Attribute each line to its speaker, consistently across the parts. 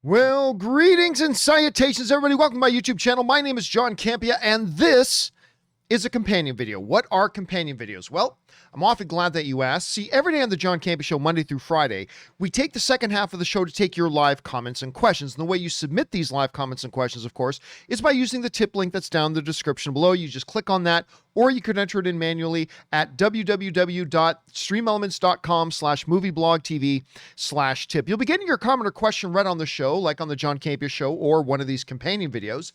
Speaker 1: Well, greetings and salutations, everybody. Welcome to my YouTube channel. My name is John Campea, and this is a companion video. What are companion videos? Well, I'm awfully glad that you asked. See, every day on the John Campea Show, Monday through Friday, we take the second half of the show to take your live comments and questions. And the way you submit these live comments and questions, of course, is by using the tip link that's down in the description below. You just click on that, or you could enter it in manually at www.streamelements.com/movieblogtv/tip. You'll be getting your comment or question read on the show, like on the John Campea Show or one of these companion videos,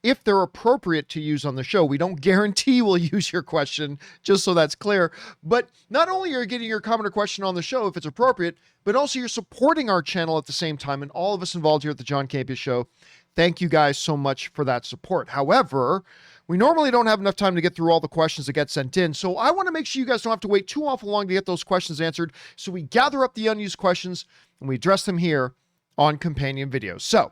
Speaker 1: if they're appropriate to use on the show. We don't guarantee we'll use your question, just so that's clear. But not only are you getting your comment or question on the show if it's appropriate, but also you're supporting our channel at the same time, and all of us involved here at the John Campea Show. Thank you guys so much for that support. However, we normally don't have enough time to get through all the questions that get sent in, so I want to make sure you guys don't have to wait too awful long to get those questions answered. So we gather up the unused questions and we address them here on companion videos. So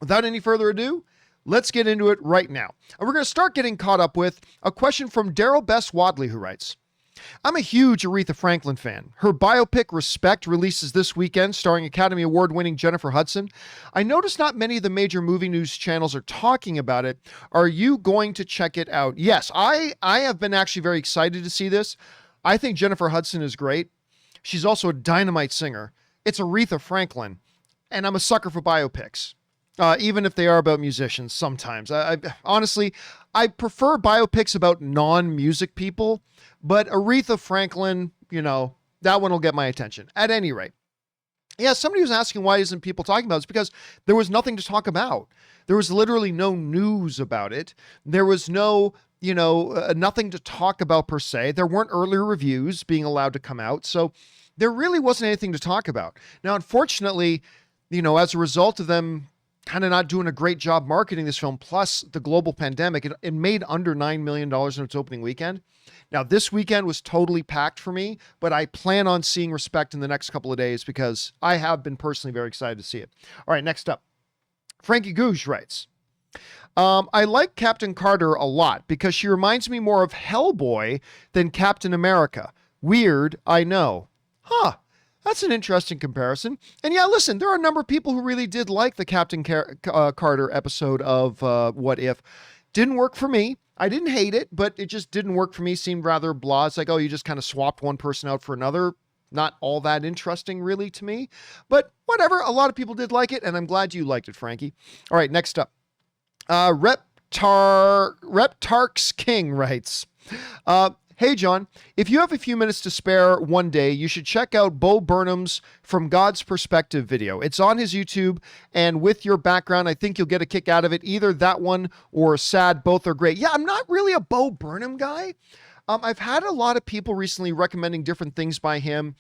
Speaker 1: without any further ado, let's get into it right now. And we're going to start getting caught up with a question from Daryl Bess Wadley, who writes, I'm a huge Aretha Franklin fan. Her biopic Respect releases this weekend, starring Academy Award-winning Jennifer Hudson. I noticed not many of the major movie news channels are talking about it. Are you going to check it out? Yes, I have been actually very excited to see this. I think Jennifer Hudson is great. She's also a dynamite singer. It's Aretha Franklin, and I'm a sucker for biopics. Even if they are about musicians sometimes. Honestly, I prefer biopics about non-music people, but Aretha Franklin, that one will get my attention. At any rate, yeah, somebody was asking why isn't people talking about it. It's because there was nothing to talk about. There was literally no news about it. There was no, nothing to talk about per se. There weren't earlier reviews being allowed to come out, so there really wasn't anything to talk about. Now, unfortunately, as a result of them kind of not doing a great job marketing this film, plus the global pandemic, it made under $9 million in its opening weekend. Now, this weekend was totally packed for me, but I plan on seeing Respect in the next couple of days because I have been personally very excited to see it. All right, next up. Frankie Gouge writes, I like Captain Carter a lot because she reminds me more of Hellboy than Captain America. Weird, I know. Huh. That's an interesting comparison. And yeah, listen, there are a number of people who really did like the Captain Carter episode of What If. Didn't work for me. I didn't hate it, but it just didn't work for me. Seemed rather blah. It's like, oh, you just kind of swapped one person out for another. Not all that interesting, really, to me. But whatever. A lot of people did like it, and I'm glad you liked it, Frankie. All right, next up. Reptarks King writes, hey, John, if you have a few minutes to spare one day, you should check out Bo Burnham's From God's Perspective video. It's on his YouTube, and with your background, I think you'll get a kick out of it. Either that one or Sad, both are great. Yeah, I'm not really a Bo Burnham guy. I've had a lot of people recently recommending different things by him.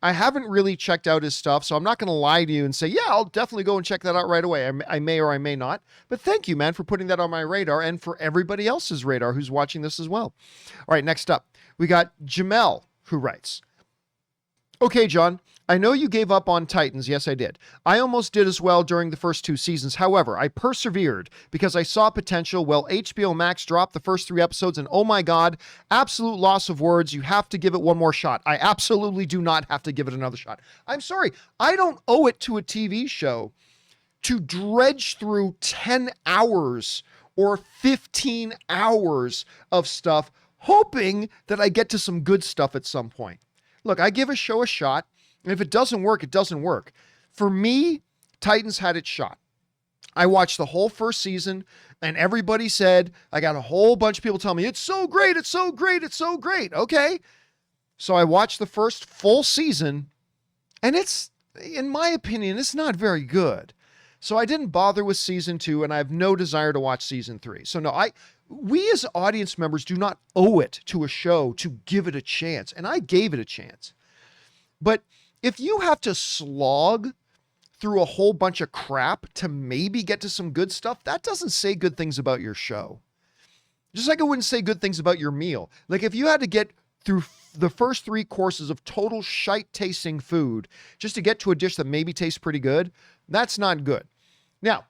Speaker 1: I haven't really checked out his stuff, so I'm not going to lie to you and say, yeah, I'll definitely go and check that out right away. I may or I may not. But thank you, man, for putting that on my radar and for everybody else's radar who's watching this as well. All right, next up, we got Jamel, who writes, okay, John, I know you gave up on Titans. Yes, I did. I almost did as well during the first 2 seasons. However, I persevered because I saw potential. Well, HBO Max dropped the first 3 episodes, and oh my God, absolute loss of words. You have to give it one more shot. I absolutely do not have to give it another shot. I'm sorry. I don't owe it to a TV show to dredge through 10 hours or 15 hours of stuff, hoping that I get to some good stuff at some point. Look, I give a show a shot. And if it doesn't work, it doesn't work. For me, Titans had its shot. I watched the whole first season, and everybody said, I got a whole bunch of people telling me, it's so great, it's so great, it's so great. Okay. So I watched the first full season, and it's, in my opinion, it's not very good. So I didn't bother with season 2, and I have no desire to watch season 3. So no, we as audience members do not owe it to a show to give it a chance. And I gave it a chance. But if you have to slog through a whole bunch of crap to maybe get to some good stuff, that doesn't say good things about your show. Just like it wouldn't say good things about your meal. Like if you had to get through the first 3 courses of total shite tasting food just to get to a dish that maybe tastes pretty good, that's not good. Now,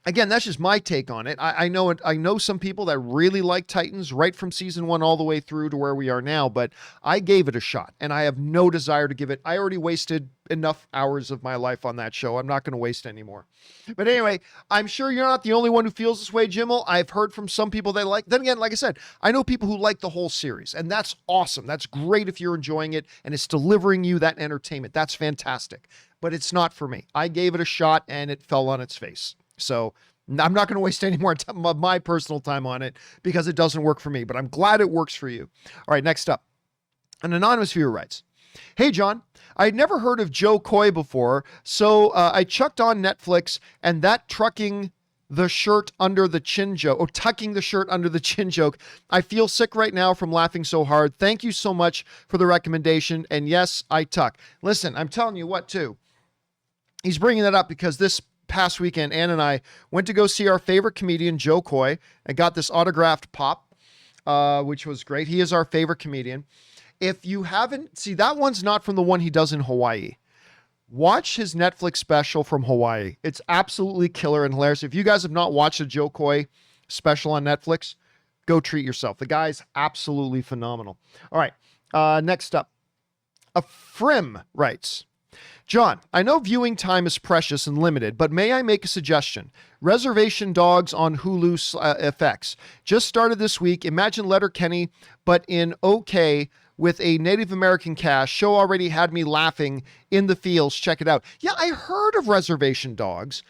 Speaker 1: Again, that's just my take on it. I know it. I know some people that really like Titans right from season 1 all the way through to where we are now, but I gave it a shot and I have no desire to give it. I already wasted enough hours of my life on that show. I'm not going to waste any more. But anyway, I'm sure you're not the only one who feels this way, Jimmel. I've heard from some people that like, then again, like I said, I know people who like the whole series, and that's awesome. That's great if you're enjoying it and it's delivering you that entertainment. That's fantastic, but it's not for me. I gave it a shot and it fell on its face. So I'm not going to waste any more time of my personal time on it because it doesn't work for me, but I'm glad it works for you. All right, next up. An anonymous viewer writes, "Hey, John, I'd never heard of Joe Coy before, so I chucked on Netflix, and that tucking the shirt under the chin joke, I feel sick right now from laughing so hard. Thank you so much for the recommendation. And yes, I tuck." Listen, I'm telling you what, too. He's bringing that up because this past weekend, Ann and I went to go see our favorite comedian, Joe Coy, and got this autographed pop, which was great. He is our favorite comedian. If you haven't, see, that one's not from the one he does in Hawaii. Watch his Netflix special from Hawaii. It's absolutely killer and hilarious. If you guys have not watched a Joe Coy special on Netflix, go treat yourself. The guy's absolutely phenomenal. All right, next up. A Frim writes, "John, I know viewing time is precious and limited, but may I make a suggestion? Reservation Dogs on Hulu FX. Just started this week. Imagine Letterkenny, but in OK with a Native American cast. Show already had me laughing in the feels. Check it out." Yeah, I heard of Reservation Dogs,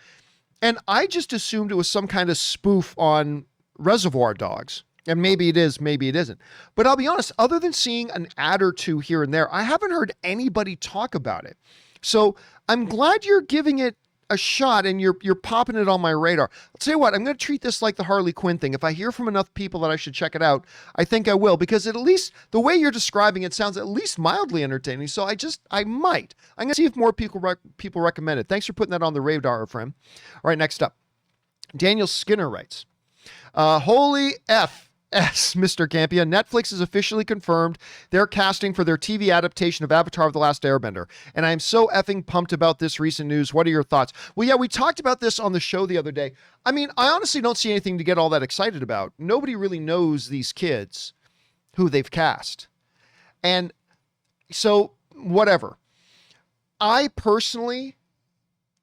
Speaker 1: and I just assumed it was some kind of spoof on Reservoir Dogs. And maybe it is, maybe it isn't. But I'll be honest, other than seeing an ad or two here and there, I haven't heard anybody talk about it. So I'm glad you're giving it a shot and you're popping it on my radar. I'll tell you what, I'm going to treat this like the Harley Quinn thing. If I hear from enough people that I should check it out, I think I will, because at least the way you're describing it sounds at least mildly entertaining. So I might. I'm going to see if more people recommend it. Thanks for putting that on the radar, friend. All right, next up. Daniel Skinner writes, "Holy F. S, Mr. Campea, Netflix has officially confirmed they're casting for their TV adaptation of Avatar: The Last Airbender. And I'm so effing pumped about this recent news. What are your thoughts?" Well, yeah, we talked about this on the show the other day. I mean, I honestly don't see anything to get all that excited about. Nobody really knows these kids who they've cast. And so, whatever. I personally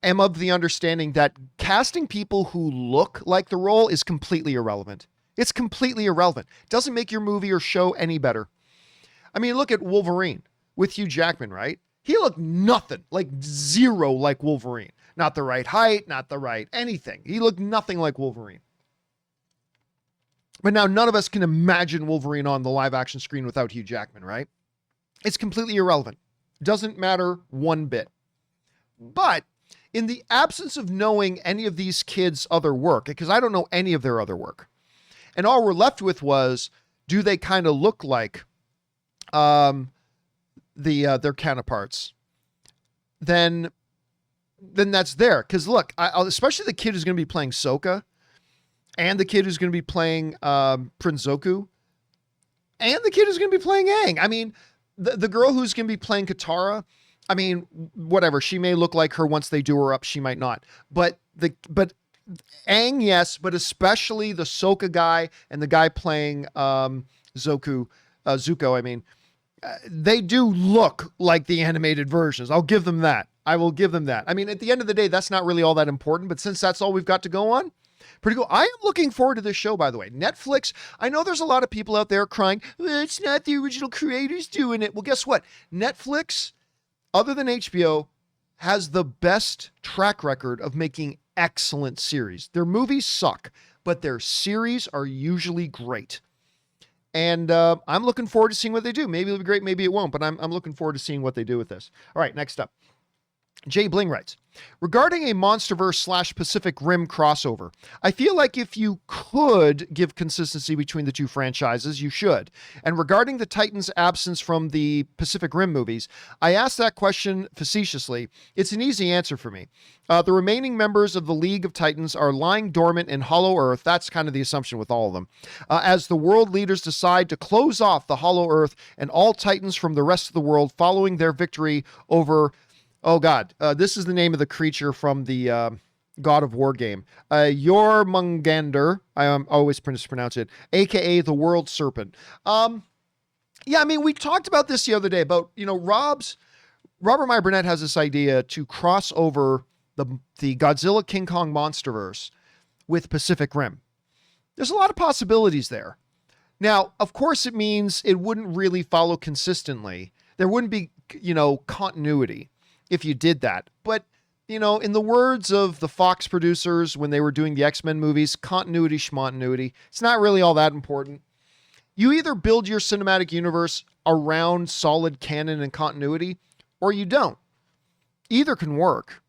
Speaker 1: am of the understanding that casting people who look like the role is completely irrelevant. It's completely irrelevant. Doesn't make your movie or show any better. I mean, look at Wolverine with Hugh Jackman, right? He looked nothing, like zero like Wolverine. Not the right height, not the right anything. He looked nothing like Wolverine. But now none of us can imagine Wolverine on the live action screen without Hugh Jackman, right? It's completely irrelevant. Doesn't matter one bit. But in the absence of knowing any of these kids' other work, because I don't know any of their other work, and all we're left with was, do they kind of look like their counterparts? Then that's there. Because look, especially the kid who's going to be playing Sokka, and the kid who's going to be playing Prince Zoku, and the kid who's going to be playing Aang. I mean, the girl who's going to be playing Katara, I mean, whatever. She may look like her once they do her up. She might not. But Aang, yes, but especially the Sokka guy and the guy playing Zuko, I mean, they do look like the animated versions. I'll give them that. I will give them that. I mean, at the end of the day, that's not really all that important, but since that's all we've got to go on, pretty cool. I am looking forward to this show, by the way. Netflix, I know there's a lot of people out there crying, well, it's not the original creators doing it. Well, guess what? Netflix, other than HBO, has the best track record of making excellent series. Their movies suck, but their series are usually great. And I'm looking forward to seeing what they do. Maybe it'll be great, maybe it won't, but I'm looking forward to seeing what they do with this. All right, next up. Jay Bling writes, regarding a MonsterVerse / Pacific Rim crossover, I feel like if you could give consistency between the two franchises, you should. And regarding the Titans' absence from the Pacific Rim movies, I asked that question facetiously. It's an easy answer for me. The remaining members of the League of Titans are lying dormant in Hollow Earth. That's kind of the assumption with all of them. As the world leaders decide to close off the Hollow Earth and all Titans from the rest of the world following their victory over... Oh God, this is the name of the creature from the God of War game. Jormungandr, I always mispronounce it, aka the World Serpent. Yeah, I mean, we talked about this the other day about, Robert Meyer Burnett has this idea to cross over the Godzilla King Kong monsterverse with Pacific Rim. There's a lot of possibilities there. Now, of course, it means it wouldn't really follow consistently. There wouldn't be, continuity if you did that. But, in the words of the Fox producers when they were doing the X-Men movies, continuity, schmontinuity, it's not really all that important. You either build your cinematic universe around solid canon and continuity, or you don't. Either can work.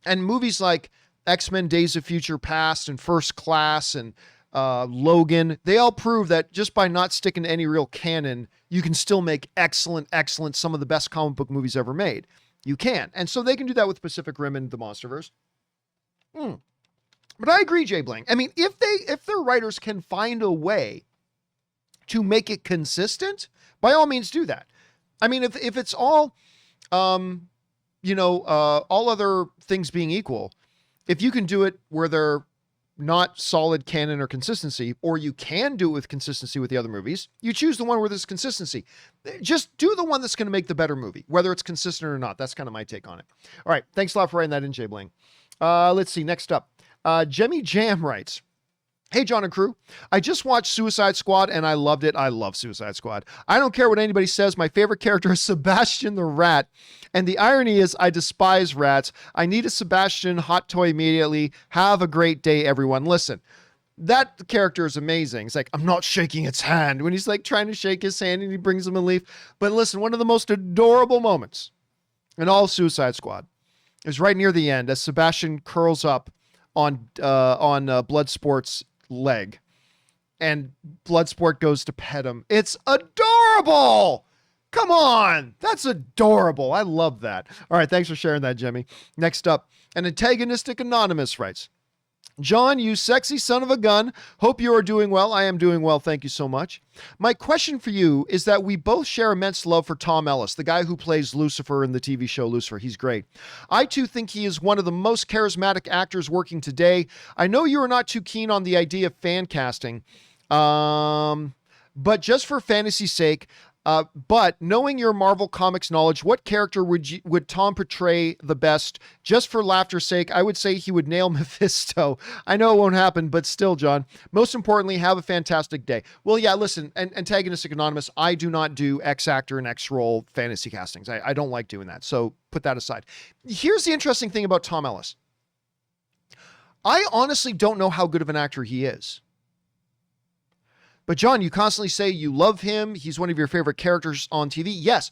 Speaker 1: And movies like X-Men Days of Future Past and First Class and Logan, they all prove that just by not sticking to any real canon, you can still make excellent, some of the best comic book movies ever made. You can. And so they can do that with Pacific Rim and the Monsterverse. But I agree, Jay Bling. I mean, if their writers can find a way to make it consistent, by all means do that. I mean, if it's all, all other things being equal, if you can do it where they're not solid canon or consistency, or you can do it with consistency with the other movies, you choose the one where there's consistency. Just do the one that's going to make the better movie, whether it's consistent or not. That's kind of my take on it. All right. Thanks a lot for writing that in, Jay Bling. Let's see. Next up, Jemmy Jam writes, "Hey, John and crew. I just watched Suicide Squad and I loved it. I love Suicide Squad. I don't care what anybody says. My favorite character is Sebastian the Rat. And the irony is I despise rats. I need a Sebastian hot toy immediately. Have a great day, everyone." Listen, that character is amazing. It's like, I'm not shaking its hand when he's like trying to shake his hand and he brings him a leaf. But listen, one of the most adorable moments in all of Suicide Squad is right near the end as Sebastian curls up on Bloodsport's leg and Bloodsport goes to pet him. It's adorable. Come on. That's adorable. I love that. All right. Thanks for sharing that, Jimmy. Next up, an antagonistic anonymous writes, "John, you sexy son of a gun. Hope you are doing well. I am doing well. Thank you so much. My question for you is that we both share immense love for Tom Ellis, the guy who plays Lucifer in the TV show Lucifer. He's great. I too think he is one of the most charismatic actors working today. I know you are not too keen on the idea of fan casting, but just for fantasy's sake, but knowing your Marvel Comics knowledge, what character would Tom portray the best? Just for laughter's sake, I would say he would nail Mephisto. I know it won't happen, but still, John. Most importantly, have a fantastic day." Well, yeah, listen, antagonistic anonymous, I do not do X actor and X role fantasy castings. I don't like doing that. So put that aside. Here's the interesting thing about Tom Ellis. I honestly don't know how good of an actor he is. But John, you constantly say you love him. He's one of your favorite characters on TV. Yes.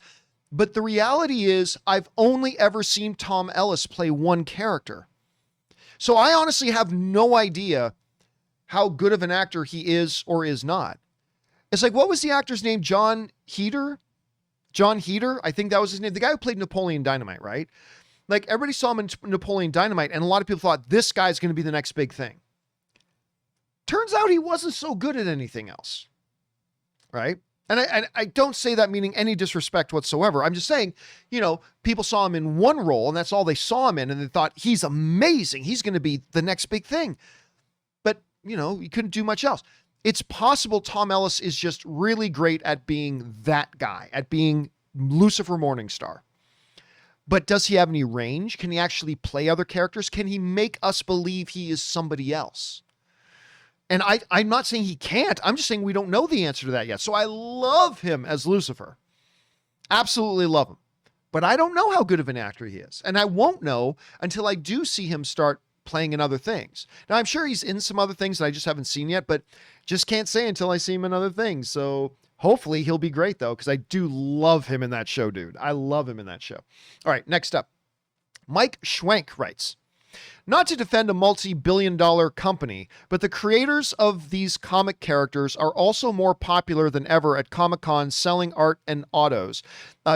Speaker 1: But the reality is I've only ever seen Tom Ellis play one character. So I honestly have no idea how good of an actor he is or is not. It's like, what was the actor's name? John Heder? John Heder? I think that was his name. The guy who played Napoleon Dynamite, right? Like everybody saw him in Napoleon Dynamite and a lot of people thought this guy's going to be the next big thing. Turns out he wasn't so good at anything else, right? And I don't say that meaning any disrespect whatsoever. I'm just saying, people saw him in one role and that's all they saw him in. And they thought he's amazing. He's going to be the next big thing. But, he couldn't do much else. It's possible Tom Ellis is just really great at being that guy, at being Lucifer Morningstar. But does he have any range? Can he actually play other characters? Can he make us believe he is somebody else? And I'm not saying he can't. I'm just saying we don't know the answer to that yet. So I love him as Lucifer. Absolutely love him. But I don't know how good of an actor he is. And I won't know until I do see him start playing in other things. Now, I'm sure he's in some other things that I just haven't seen yet, but just can't say until I see him in other things. So hopefully he'll be great, though, because I do love him in that show, dude. I love him in that show. All right, next up. Mike Schwenk writes, "Not to defend a multi-billion-dollar company, but the creators of these comic characters are also more popular than ever at Comic-Con selling art and autos.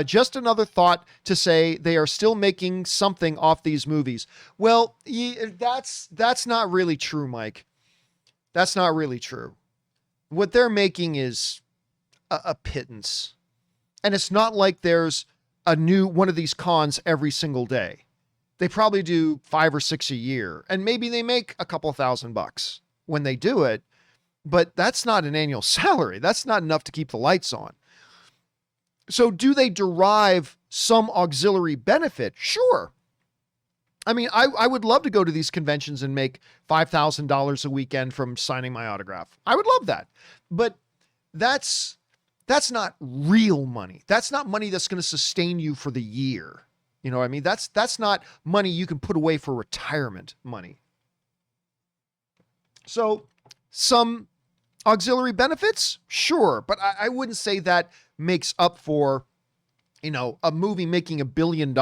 Speaker 1: Just another thought to say they are still making something off these movies." Well, that's not really true, Mike. That's not really true. What they're making is a pittance. And it's not like there's a new one of these cons every single day. They probably do 5 or 6 a year, and maybe they make a couple $1,000 when they do it, but that's not an annual salary. That's not enough to keep the lights on. So do they derive some auxiliary benefit? Sure. I mean, I would love to go to these conventions and make $5,000 a weekend from signing my autograph. I would love that. But that's not real money. That's not money that's going to sustain you for the year. You know what I mean? That's not money you can put away for retirement money. So some auxiliary benefits? Sure. But I wouldn't say that makes up for, you know, a movie making $1 billion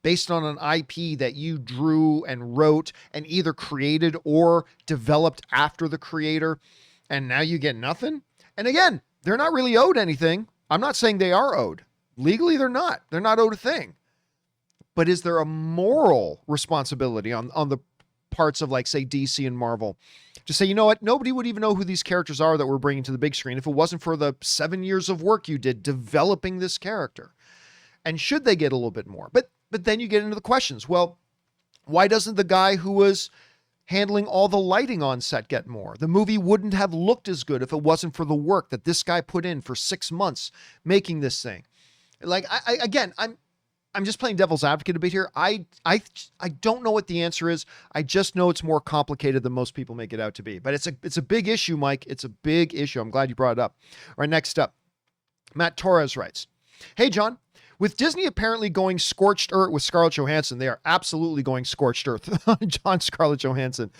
Speaker 1: based on an IP that you drew and wrote and either created or developed after the creator, and now you get nothing. And again, they're not really owed anything. I'm not saying they are owed. Legally, they're not. They're not owed a thing. But is there a moral responsibility on the parts of, like, say, DC and Marvel to say, you know what, nobody would even know who these characters are that we're bringing to the big screen if it wasn't for the 7 years of work you did developing this character? And should they get a little bit more? But then you get into the questions. Well, why doesn't the guy who was handling all the lighting on set get more? The movie wouldn't have looked as good if it wasn't for the work that this guy put in for 6 months making this thing. Like, I'm just playing devil's advocate a bit here. I don't know what the answer is. I just know it's more complicated than most people make it out to be. But it's a big issue, Mike. It's a big issue. I'm glad you brought it up. All right, next up. Matt Torres writes, "Hey, John. With Disney apparently going scorched earth with Scarlett Johansson," they are absolutely going scorched earth on Scarlett Johansson.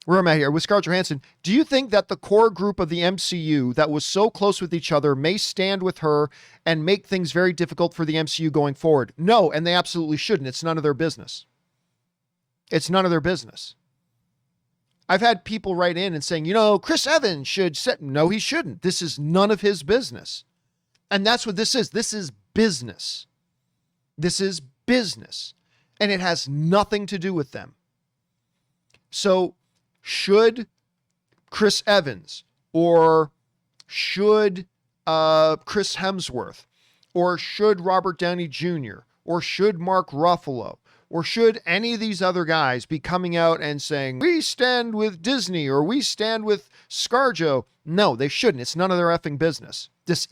Speaker 1: Where am I here? With Scarlett Johansson, do you think that the core group of the MCU that was so close with each other may stand with her and make things very difficult for the MCU going forward? No, and they absolutely shouldn't. It's none of their business. It's none of their business. I've had people write in and saying, you know, Chris Evans should set. No, he shouldn't. This is none of his business. And that's what this is. This is business. This is business. And it has nothing to do with them. So should Chris Evans or should Chris Hemsworth or should Robert Downey Jr. or should Mark Ruffalo or should any of these other guys be coming out and saying, we stand with Disney or we stand with ScarJo? No, they shouldn't. It's none of their effing business. This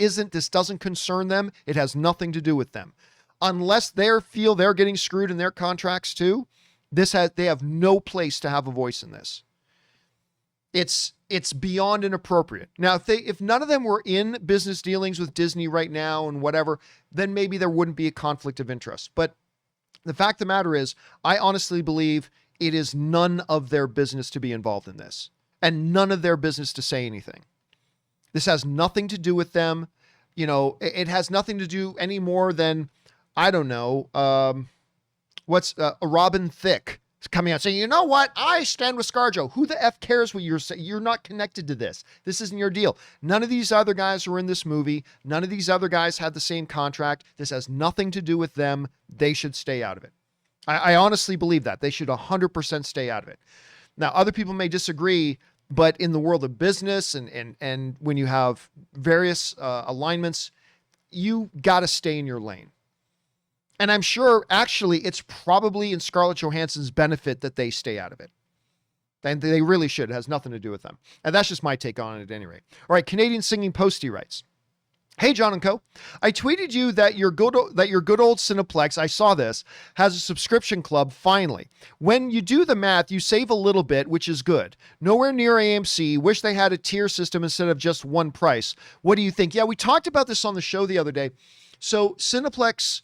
Speaker 1: doesn't concern them. It has nothing to do with them. Unless they feel they're getting screwed in their contracts too, they have no place to have a voice in this. It's beyond inappropriate. Now, if none of them were in business dealings with Disney right now and whatever, then maybe there wouldn't be a conflict of interest. But the fact of the matter is, I honestly believe it is none of their business to be involved in this and none of their business to say anything. This has nothing to do with them. You know, it has nothing to do any more than, I don't know, Robin Thicke coming out saying, you know what? I stand with ScarJo. Who the F cares what you're saying? You're not connected to this. This isn't your deal. None of these other guys were in this movie. None of these other guys had the same contract. This has nothing to do with them. They should stay out of it. I honestly believe that. They should 100% stay out of it. Now, other people may disagree, but in the world of business and when you have various alignments, you got to stay in your lane. And I'm sure, actually, it's probably in Scarlett Johansson's benefit that they stay out of it. And they really should. It has nothing to do with them. And that's just my take on it at any rate. All right, Canadian Singing Posty writes, "Hey, John and Co. I tweeted you that your good old Cineplex, I saw this, has a subscription club finally. When you do the math, you save a little bit, which is good. Nowhere near AMC. Wish they had a tier system instead of just one price. What do you think?" Yeah, we talked about this on the show the other day. So Cineplex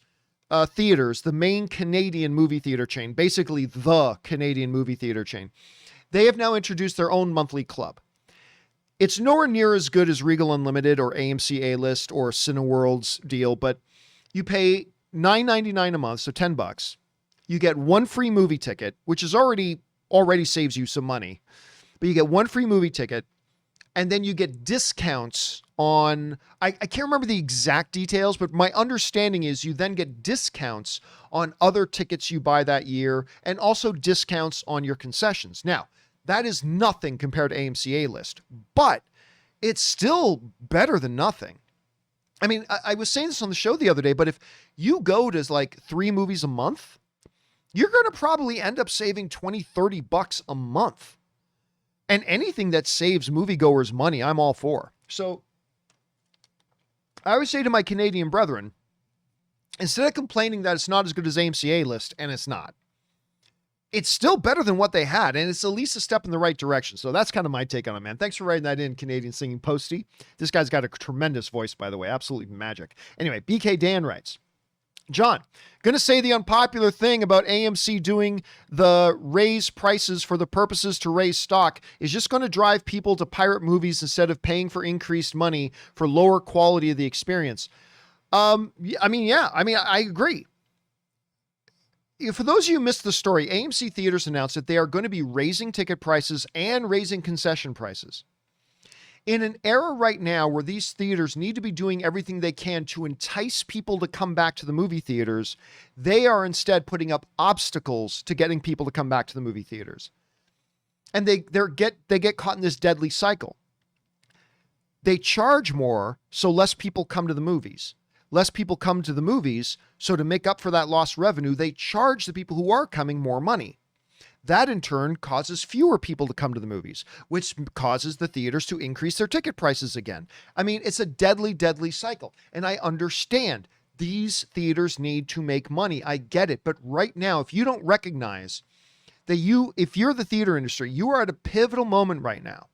Speaker 1: theaters, the main Canadian movie theater chain, basically the Canadian movie theater chain, they have now introduced their own monthly club. It's nowhere near as good as Regal Unlimited or AMC A-List or Cineworld's deal, but you pay $9.99 a month, so $10. You get one free movie ticket, which is already saves you some money, but you get one free movie ticket, and then you get discounts on, I can't remember the exact details, but my understanding is you then get discounts on other tickets you buy that year and also discounts on your concessions. Now, that is nothing compared to AMC A-List, but it's still better than nothing. I mean, I was saying this on the show the other day, but if you go to like 3 movies a month, you're going to probably end up saving 20, 30 bucks a month. And anything that saves moviegoers money, I'm all for. So I always say to my Canadian brethren, instead of complaining that it's not as good as AMC A-List, and it's not, it's still better than what they had, and it's at least a step in the right direction. So that's kind of my take on it, man. Thanks for writing that in, Canadian Singing Posty. This guy's got a tremendous voice, by the way. Absolutely magic. Anyway, BK Dan writes, John, going to say the unpopular thing about AMC doing the raise prices for the purposes to raise stock is just going to drive people to pirate movies instead of paying for increased money for lower quality of the experience. I agree. For those of you who missed the story, AMC Theaters announced that they are going to be raising ticket prices and raising concession prices. In an era right now where these theaters need to be doing everything they can to entice people to come back to the movie theaters, they are instead putting up obstacles to getting people to come back to the movie theaters. And they get caught in this deadly cycle. They charge more so less people come to the movies. Less people come to the movies, so to make up for that lost revenue, they charge the people who are coming more money. That in turn causes fewer people to come to the movies, which causes the theaters to increase their ticket prices again. I mean, it's a deadly, deadly cycle. And I understand these theaters need to make money. I get it. But right now, if you don't recognize that if you're the theater industry, you are at a pivotal moment right now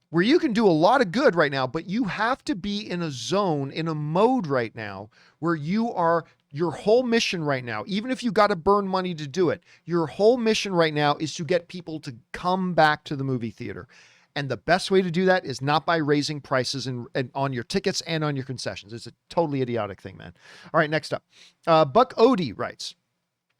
Speaker 1: where you can do a lot of good right now, but you have to be in a zone, in a mode right now where your whole mission right now, even if you got to burn money to do it, your whole mission right now is to get people to come back to the movie theater. And the best way to do that is not by raising prices and on your tickets and on your concessions. It's a totally idiotic thing, man. All right, next up. Buck Odie writes,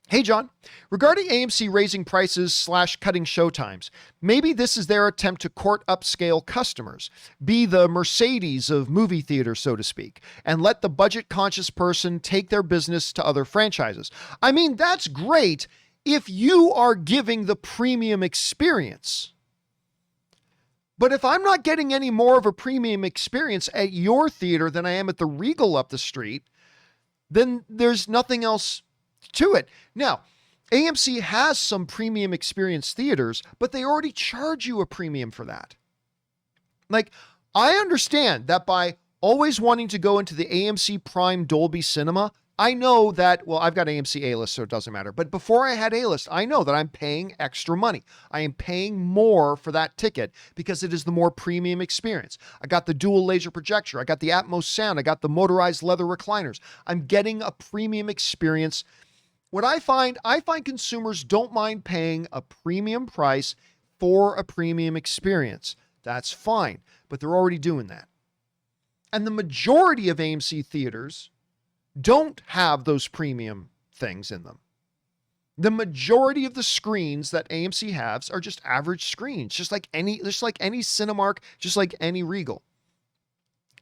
Speaker 1: hey, John, regarding AMC raising prices / cutting showtimes, maybe this is their attempt to court upscale customers, be the Mercedes of movie theaters, so to speak, and let the budget conscious person take their business to other franchises. I mean, that's great if you are giving the premium experience. But if I'm not getting any more of a premium experience at your theater than I am at the Regal up the street, then there's nothing else to it. Now, AMC has some premium experience theaters, but they already charge you a premium for that. Like, I understand that by always wanting to go into the AMC Prime Dolby Cinema, I know that, well, I've got AMC A-List, so it doesn't matter. But before I had A-List, I know that I'm paying extra money. I am paying more for that ticket because it is the more premium experience. I got the dual laser projector. I got the Atmos sound. I got the motorized leather recliners. I'm getting a premium experience. What I find consumers don't mind paying a premium price for a premium experience. That's fine, but they're already doing that. And the majority of AMC theaters don't have those premium things in them. The majority of the screens that AMC has are just average screens, just like any Cinemark, just like any Regal.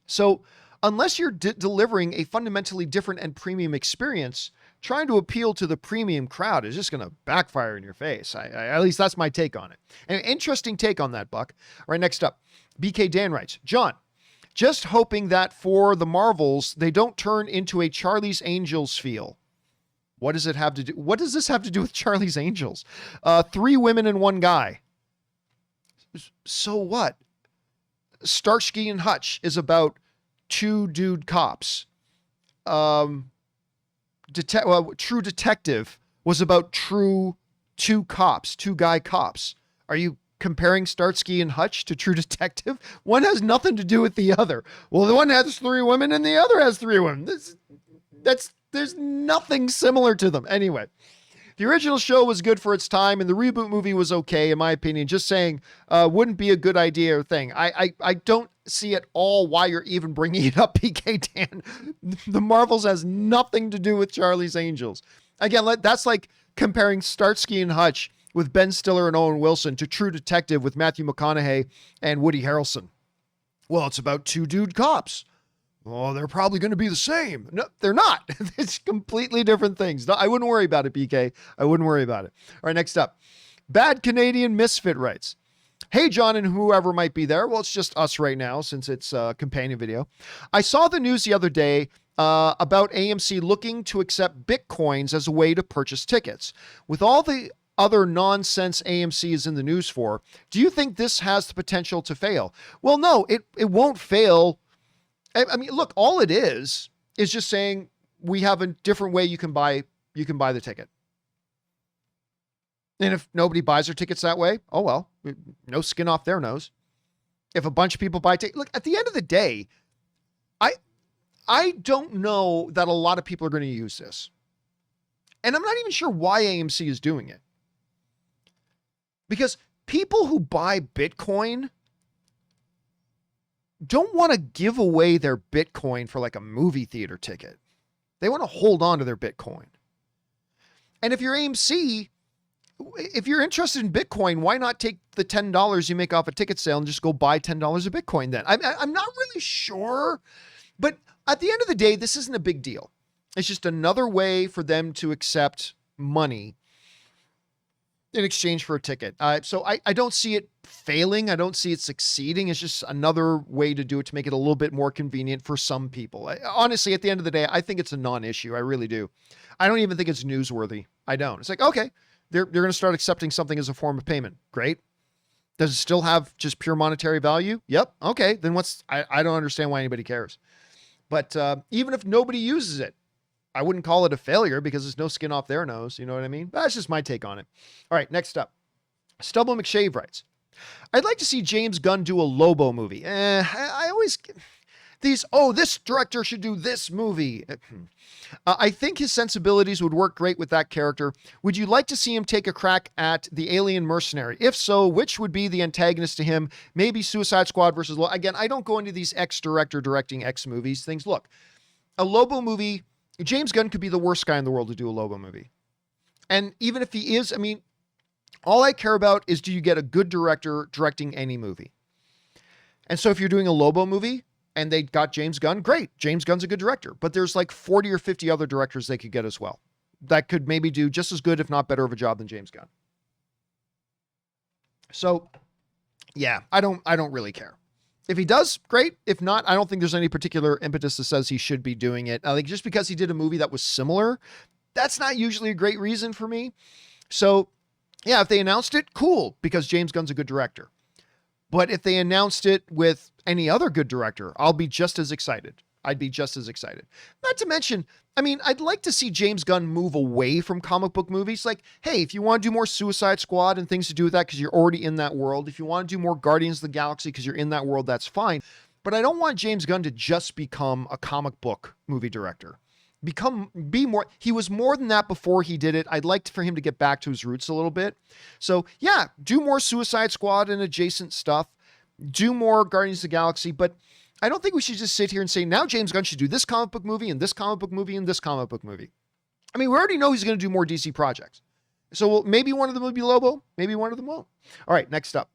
Speaker 1: So unless you're delivering a fundamentally different and premium experience, trying to appeal to the premium crowd is just going to backfire in your face. At least that's my take on it. An interesting take on that, Buck. All right, next up, BK Dan writes, John, just hoping that for the Marvels, they don't turn into a Charlie's Angels feel. What does this have to do with Charlie's Angels? 3 women and 1 guy. So what? Starsky and Hutch is about 2 dude cops. True Detective was about 2 guy cops. Are you comparing Starsky and Hutch to True Detective? One has nothing to do with the other. Well, the one has 3 women and the other has 3 women. There's nothing similar to them. Anyway, the original show was good for its time and the reboot movie was okay, in my opinion. Just saying, wouldn't be a good idea or thing. I don't see at all why you're even bringing it up, PK Dan. The Marvels has nothing to do with Charlie's Angels. Again, that's like comparing Starsky and Hutch with Ben Stiller and Owen Wilson to True Detective with Matthew McConaughey and Woody Harrelson. Well, it's about 2 dude cops. Oh, they're probably going to be the same. No, they're not. It's completely different things. I wouldn't worry about it, BK. I wouldn't worry about it. All right, next up. Bad Canadian Misfit writes, Hey, John, and whoever might be there. Well, it's just us right now since it's a companion video. I saw the news the other day about AMC looking to accept Bitcoins as a way to purchase tickets. With all the other nonsense AMC is in the news for, do you think this has the potential to fail? Well, no, it won't fail. I mean, look, all it is just saying we have a different way you can buy the ticket. And if nobody buys their tickets that way, oh well, no skin off their nose. If a bunch of people buy tickets, look, at the end of the day, I don't know that a lot of people are going to use this. And I'm not even sure why AMC is doing it. Because people who buy Bitcoin don't want to give away their Bitcoin for like a movie theater ticket. They want to hold on to their Bitcoin. And if you're AMC, if you're interested in Bitcoin, why not take the $10 you make off a ticket sale and just go buy $10 of Bitcoin then? I'm not really sure, but at the end of the day, this isn't a big deal. It's just another way for them to accept money in exchange for a ticket. So I don't see it failing. I don't see it succeeding. It's just another way to do it to make it a little bit more convenient for some people. Honestly, at the end of the day, I think it's a non-issue. I really do. I don't even think it's newsworthy. I don't. It's like, okay, they're going to start accepting something as a form of payment. Great. Does it still have just pure monetary value? Yep. Okay. Then I don't understand why anybody cares. But even if nobody uses it, I wouldn't call it a failure because there's no skin off their nose. You know what I mean? That's just my take on it. All right, next up. Stubble McShave writes, I'd like to see James Gunn do a Lobo movie. I always... this director should do this movie. I think his sensibilities would work great with that character. Would you like to see him take a crack at the alien mercenary? If so, which would be the antagonist to him? Maybe Suicide Squad versus Lobo. Again, I don't go into these X-director directing X movies things. Look, a Lobo movie, James Gunn could be the worst guy in the world to do a Lobo movie. And even if he is, I mean, all I care about is, do you get a good director directing any movie? And so if you're doing a Lobo movie, and they got James Gunn, great. James Gunn's a good director, but there's like 40 or 50 other directors they could get as well that could maybe do just as good, if not better of a job than James Gunn. So yeah, I don't really care. If he does, great. If not, I don't think there's any particular impetus that says he should be doing it. I think just because he did a movie that was similar, that's not usually a great reason for me. So yeah, if they announced it, cool, because James Gunn's a good director. But if they announced it with any other good director, I'll be just as excited. I'd be just as excited. Not to mention, I mean, I'd like to see James Gunn move away from comic book movies. Like, hey, if you want to do more Suicide Squad and things to do with that because you're already in that world, if you want to do more Guardians of the Galaxy because you're in that world, that's fine. But I don't want James Gunn to just become a comic book movie director. Be more. He was more than that before he did it. I'd like for him to get back to his roots a little bit. So yeah, do more Suicide Squad and adjacent stuff. Do more Guardians of the Galaxy, but I don't think we should just sit here and say, now James Gunn should do this comic book movie and this comic book movie and this comic book movie. I mean, we already know he's going to do more DC projects. So maybe one of them will be Lobo. Maybe one of them won't. All right, next up.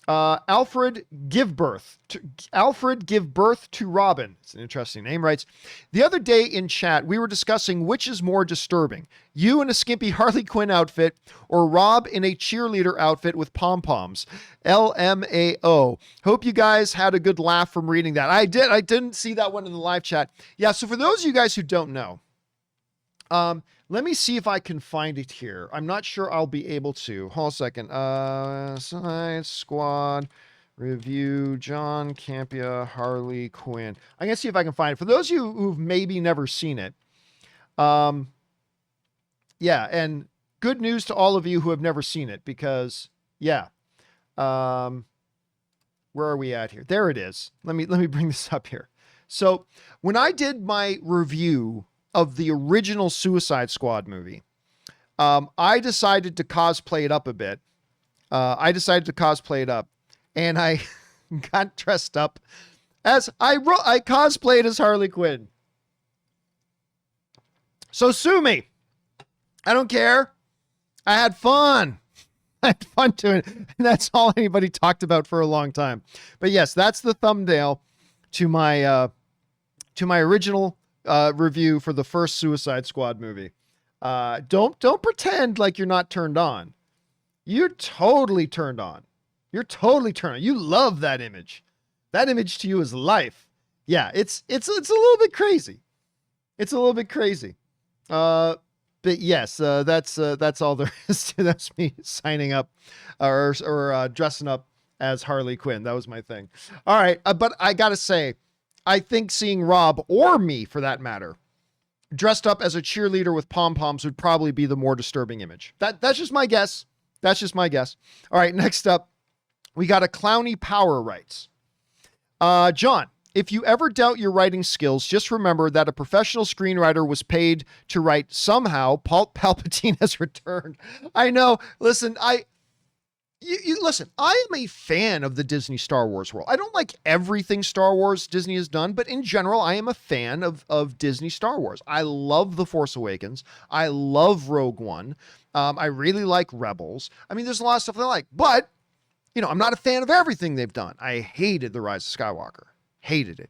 Speaker 1: Alfred Give Birth to Robin. It's an interesting name, writes, the other day in chat, we were discussing which is more disturbing, you in a skimpy Harley Quinn outfit or Rob in a cheerleader outfit with pom-poms. LMAO. Hope you guys had a good laugh from reading that. I didn't see that one in the live chat. Yeah, so for those of you guys who don't know, let me see if I can find it here. I'm not sure I'll be able to. Hold on a second. Suicide Squad review, John Campea, Harley Quinn. I'm going to see if I can find it. For those of you who've maybe never seen it. Yeah, and good news to all of you who have never seen it because, yeah. Where are we at here? There it is. Let me bring this up here. So when I did my review of the original Suicide Squad movie, I decided to cosplay it up a bit. And I got dressed up as I cosplayed as Harley Quinn. So sue me. I don't care. I had fun. I had fun doing it. And that's all anybody talked about for a long time. But yes, that's the thumbnail to my original review for the first Suicide Squad movie. Don't pretend like you're not turned on. You're totally turned on. You're totally turned on. You love that image. That image to you is life. Yeah, it's a little bit crazy. It's a little bit crazy. But yes, that's all there is to. That's me signing up or dressing up as Harley Quinn. That was my thing. All right, but I gotta say, I think seeing Rob, or me for that matter, dressed up as a cheerleader with pom-poms would probably be the more disturbing image. That's just my guess. That's just my guess. All right, next up, we got a Clowny Power writes. John, if you ever doubt your writing skills, just remember that a professional screenwriter was paid to write somehow Palpatine has returned. I know. Listen, listen, I am a fan of the Disney Star Wars world. I don't like everything Star Wars Disney has done, but in general, I am a fan of Disney Star Wars. I love The Force Awakens. I love Rogue One. I really like Rebels. I mean, there's a lot of stuff I like, but I'm not a fan of everything they've done. I hated The Rise of Skywalker. Hated it.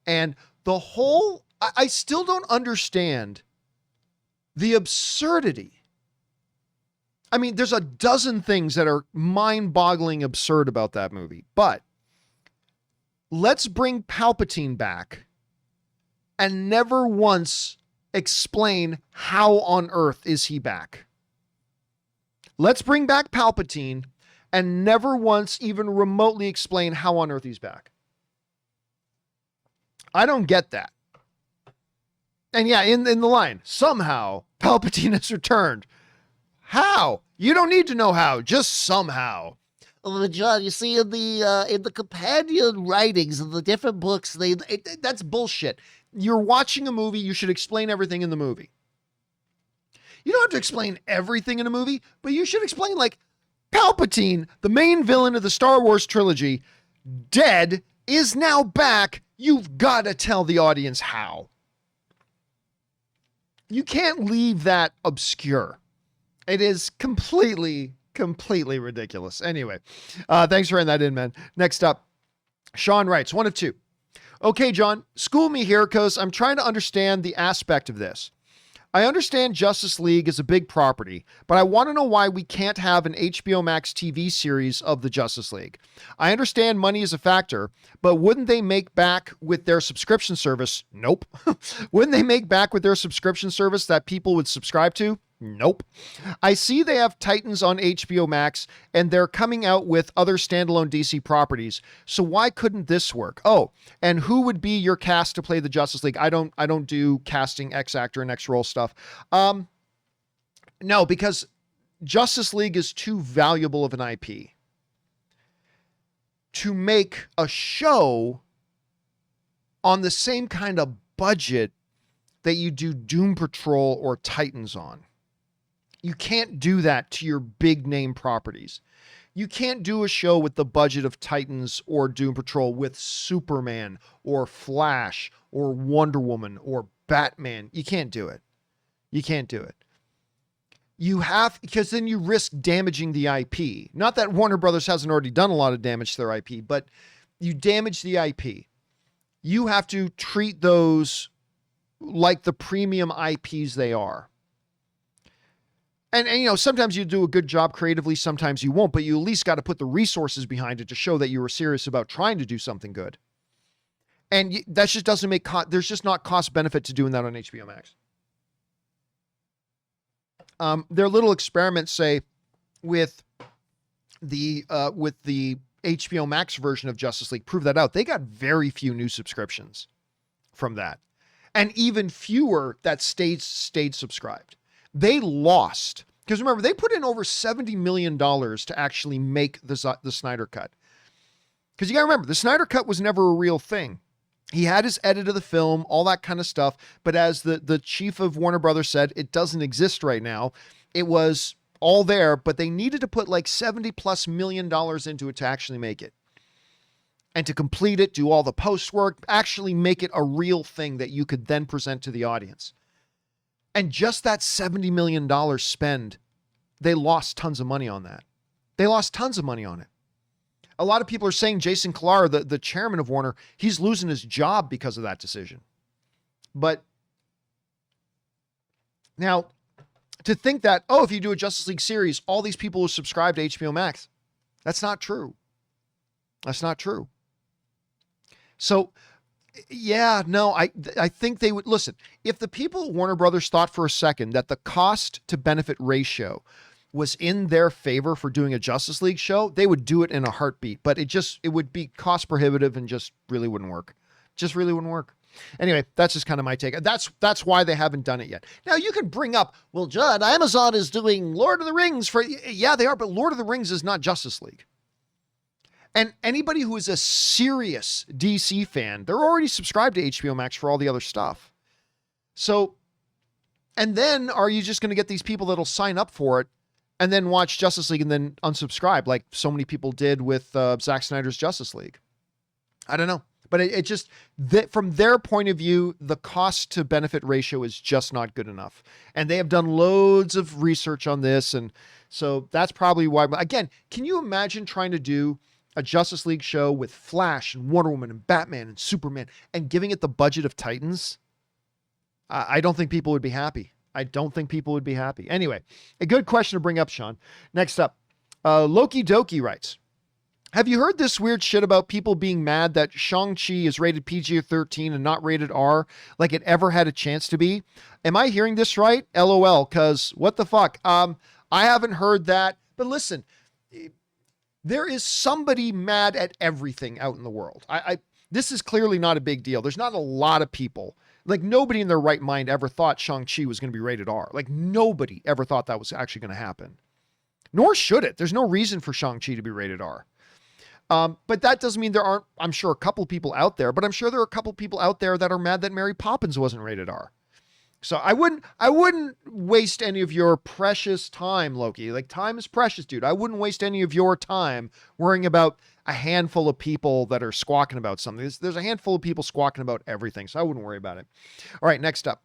Speaker 1: And I still don't understand the absurdity. I mean, there's a dozen things that are mind-boggling absurd about that movie, but let's bring Palpatine back and never once explain how on earth is he back. Let's bring back Palpatine and never once even remotely explain how on earth he's back. I don't get that. And yeah, in the line, somehow Palpatine has returned. How? You don't need to know how, just somehow.
Speaker 2: Well, John, you see in the companion writings of the different books,
Speaker 1: that's bullshit. You're watching a movie, you should explain everything in the movie. You don't have to explain everything in a movie, but you should explain, like, Palpatine, the main villain of the Star Wars trilogy, dead, is now back. You've got to tell the audience how. You can't leave that obscure. It is completely ridiculous. Anyway, thanks for writing that in, man. Next up, Sean writes, 1 of 2. Okay, John, school me here because I'm trying to understand the aspect of this. I understand Justice League is a big property, but I want to know why we can't have an HBO Max TV series of the Justice League. I understand money is a factor, but wouldn't they make back with their subscription service? Nope. Wouldn't they make back with their subscription service that people would subscribe to? Nope. I see they have Titans on HBO Max and they're coming out with other standalone DC properties. So why couldn't this work? Oh, and who would be your cast to play the Justice League? I don't do casting X actor and X role stuff. No, because Justice League is too valuable of an IP to make a show on the same kind of budget that you do Doom Patrol or Titans on. You can't do that to your big name properties. You can't do a show with the budget of Titans or Doom Patrol with Superman or Flash or Wonder Woman or Batman. You can't do it. You can't do it. You have, because then you risk damaging the IP. Not that Warner Brothers hasn't already done a lot of damage to their IP, but you damage the IP. You have to treat those like the premium IPs they are. And sometimes you do a good job creatively, sometimes you won't, but you at least got to put the resources behind it to show that you were serious about trying to do something good. And that just doesn't make, there's just not cost benefit to doing that on HBO Max. Their little experiments say with the HBO Max version of Justice League prove that out. They got very few new subscriptions from that. And even fewer that stayed subscribed. They lost, because remember, they put in over $70 million to actually make the Snyder Cut. Because you got to remember, the Snyder Cut was never a real thing. He had his edit of the film, all that kind of stuff. But as the chief of Warner Brothers said, it doesn't exist right now. It was all there, but they needed to put like $70+ million into it to actually make it. And to complete it, do all the post work, actually make it a real thing that you could then present to the audience. And just that $70 million spend, they lost tons of money on that. They lost tons of money on it. A lot of people are saying Jason Kilar, the chairman of Warner, he's losing his job because of that decision. But now, to think that, if you do a Justice League series, all these people will subscribe to HBO Max. That's not true. That's not true. So, yeah, no, I think they would listen. If the people at Warner Brothers thought for a second that the cost to benefit ratio was in their favor for doing a Justice League show, they would do it in a heartbeat. But it would be cost prohibitive and just really wouldn't work. Just really wouldn't work. Anyway, that's just kind of my take. That's why they haven't done it yet. Now you could bring up, well, John, Amazon is doing Lord of the Rings yeah, they are, but Lord of the Rings is not Justice League. And anybody who is a serious DC fan, they're already subscribed to HBO Max for all the other stuff. So, and then are you just going to get these people that'll sign up for it and then watch Justice League and then unsubscribe like so many people did with Zack Snyder's Justice League? I don't know. But it just, from their point of view, the cost to benefit ratio is just not good enough. And they have done loads of research on this. And so that's probably why. Again, can you imagine trying to do a Justice League show with Flash and Wonder Woman and Batman and Superman and giving it the budget of Titans? I don't think people would be happy. Anyway, a good question to bring up, Sean. Next up, Loki Doki writes, have you heard this weird shit about people being mad that Shang-Chi is rated PG-13 and not rated R like it ever had a chance to be? Am I hearing this right? LOL, because what the fuck? I haven't heard that. But listen, there is somebody mad at everything out in the world. This is clearly not a big deal. There's not a lot of people. Like, nobody in their right mind ever thought Shang-Chi was going to be rated R. Like, nobody ever thought that was actually going to happen. Nor should it. There's no reason for Shang-Chi to be rated R. But that doesn't mean there aren't, I'm sure, a couple people out there, but I'm sure there are a couple people out there that are mad that Mary Poppins wasn't rated R. So I wouldn't waste any of your precious time, Loki. Like, time is precious, dude. I wouldn't waste any of your time worrying about a handful of people that are squawking about something. There's a handful of people squawking about everything, so I wouldn't worry about it. All right, next up.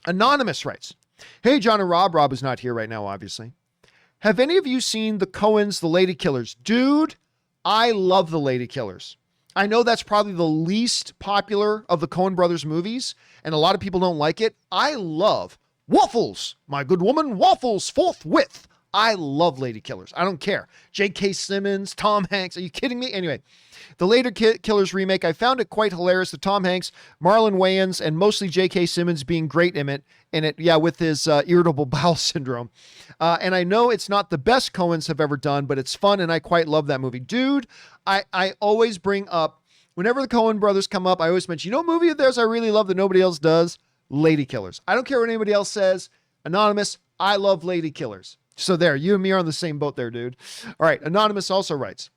Speaker 1: Anonymous writes, hey, John and Rob. Rob is not here right now, obviously. Have any of you seen the Coens, The Lady Killers? Dude, I love The Lady Killers. I know that's probably the least popular of the Coen brothers movies, and a lot of people don't like it. I love Waffles, my good woman, Waffles forthwith. I love Lady Killers. I don't care. J.K. Simmons, Tom Hanks. Are you kidding me? Anyway, the Lady Killers remake, I found it quite hilarious. The Tom Hanks, Marlon Wayans, and mostly J.K. Simmons being great in it, yeah, with his irritable bowel syndrome. And I know it's not the best Coens have ever done, but it's fun, and I quite love that movie. Dude, I always bring up, whenever the Coen brothers come up, I always mention, you know, a movie of theirs I really love that nobody else does? Lady Killers. I don't care what anybody else says. Anonymous, I love Lady Killers. So there, you and me are on the same boat there, dude. All right, Anonymous also writes,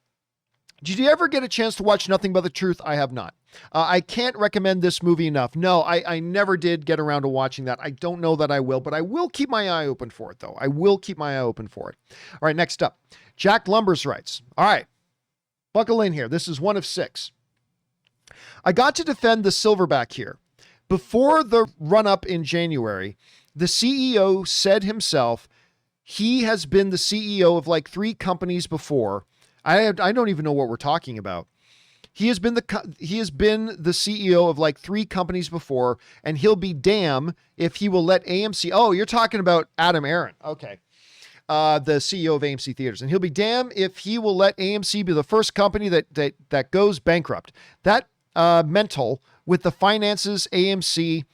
Speaker 1: did you ever get a chance to watch Nothing But the Truth? I have not. I can't recommend this movie enough. No, I never did get around to watching that. I don't know that I will, but I will keep my eye open for it, though. I will keep my eye open for it. All right, next up. Jack Lumbers writes, all right, buckle in here. This is one of 6. I got to defend the Silverback here. Before the run-up in January, the CEO said himself, he has been the CEO of like 3 companies before. I don't even know what we're talking about. He has been the CEO of like 3 companies before, and he'll be damn if he will let AMC. Oh, you're talking about Adam Aaron. Okay. The CEO of AMC Theaters, and he'll be damn if he will let AMC be the first company that goes bankrupt. That mental with the finances AMC.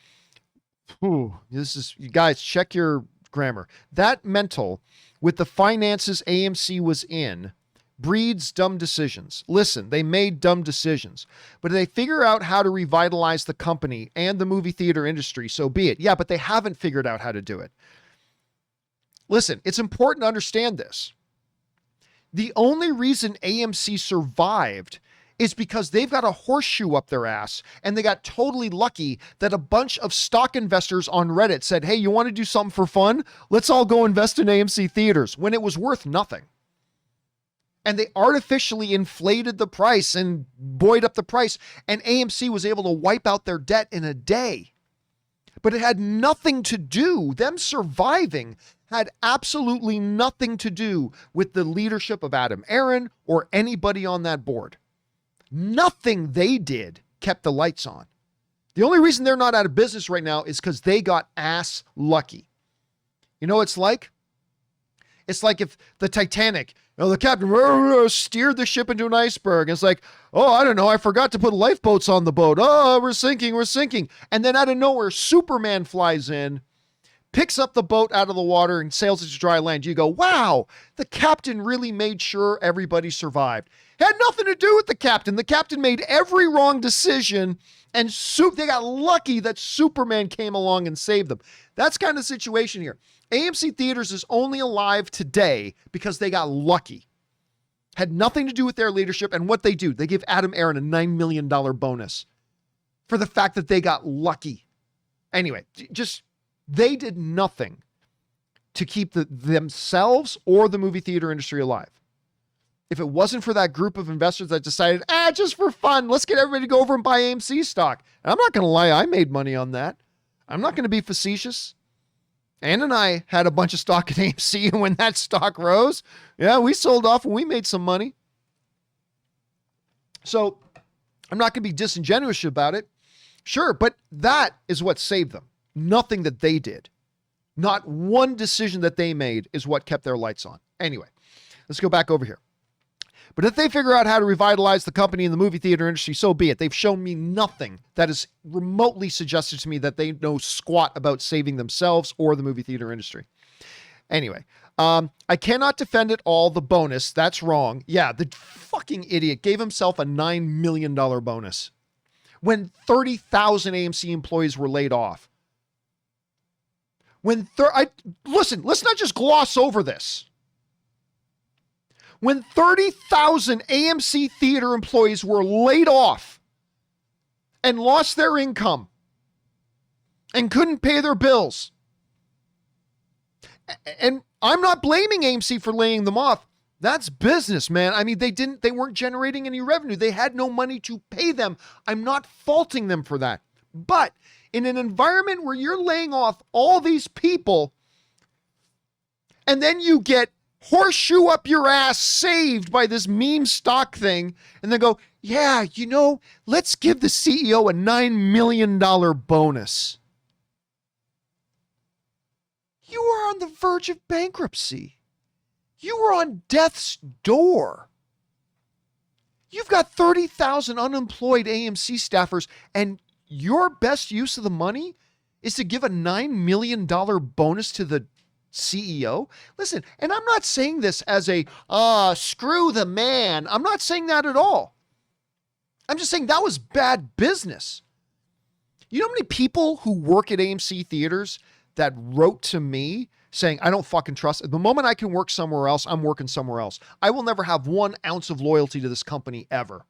Speaker 1: This is, you guys, check your grammar. That mental with the finances AMC was in breeds dumb decisions. Listen, they made dumb decisions, but they figure out how to revitalize the company and the movie theater industry, so be it. Yeah, but they haven't figured out how to do it. Listen, it's important to understand this. The only reason AMC survived is because they've got a horseshoe up their ass, and they got totally lucky that a bunch of stock investors on Reddit said, hey, you want to do something for fun? Let's all go invest in AMC Theaters, when it was worth nothing. And they artificially inflated the price and buoyed up the price, and AMC was able to wipe out their debt in a day. But it had nothing to do, them surviving had absolutely nothing to do with the leadership of Adam Aaron or anybody on that board. Nothing they did kept the lights on. The only reason they're not out of business right now is because they got ass lucky. You know what it's like? It's like if the Titanic, the captain steered the ship into an iceberg. It's like, oh, I don't know, I forgot to put lifeboats on the boat. Oh, we're sinking. And then out of nowhere, Superman flies in, picks up the boat out of the water and sails it to dry land. You go, wow, the captain really made sure everybody survived. Had nothing to do with the captain. The captain made every wrong decision, and they got lucky that Superman came along and saved them. That's kind of the situation here. AMC Theaters is only alive today because they got lucky. Had nothing to do with their leadership, and what they do, they give Adam Aaron a $9 million bonus for the fact that they got lucky. Anyway, they did nothing to keep themselves or the movie theater industry alive. If it wasn't for that group of investors that decided, just for fun, let's get everybody to go over and buy AMC stock. And I'm not going to lie, I made money on that. I'm not going to be facetious. Ann and I had a bunch of stock at AMC, and when that stock rose, we sold off and we made some money. So I'm not going to be disingenuous about it. Sure, but that is what saved them. Nothing that they did. Not one decision that they made is what kept their lights on. Anyway, let's go back over here. But if they figure out how to revitalize the company and the movie theater industry, so be it. They've shown me nothing that is remotely suggested to me that they know squat about saving themselves or the movie theater industry. Anyway, I cannot defend it all, the bonus. That's wrong. Yeah, the fucking idiot gave himself a $9 million bonus when 30,000 AMC employees were laid off. Listen, let's not just gloss over this. When 30,000 AMC theater employees were laid off and lost their income and couldn't pay their bills. And I'm not blaming AMC for laying them off. That's business, man. I mean, they weren't generating any revenue. They had no money to pay them. I'm not faulting them for that. But in an environment where you're laying off all these people and then you get horseshoe up your ass saved by this meme stock thing, and then go, let's give the CEO a $9 million bonus. You are on the verge of bankruptcy. You are on death's door. You've got 30,000 unemployed AMC staffers, and your best use of the money is to give a $9 million bonus to the CEO. Listen, and I'm not saying this as a, screw the man. I'm not saying that at all. I'm just saying that was bad business. You know how many people who work at AMC theaters that wrote to me saying, I don't fucking trust it. The moment I can work somewhere else, I'm working somewhere else. I will never have 1 ounce of loyalty to this company ever.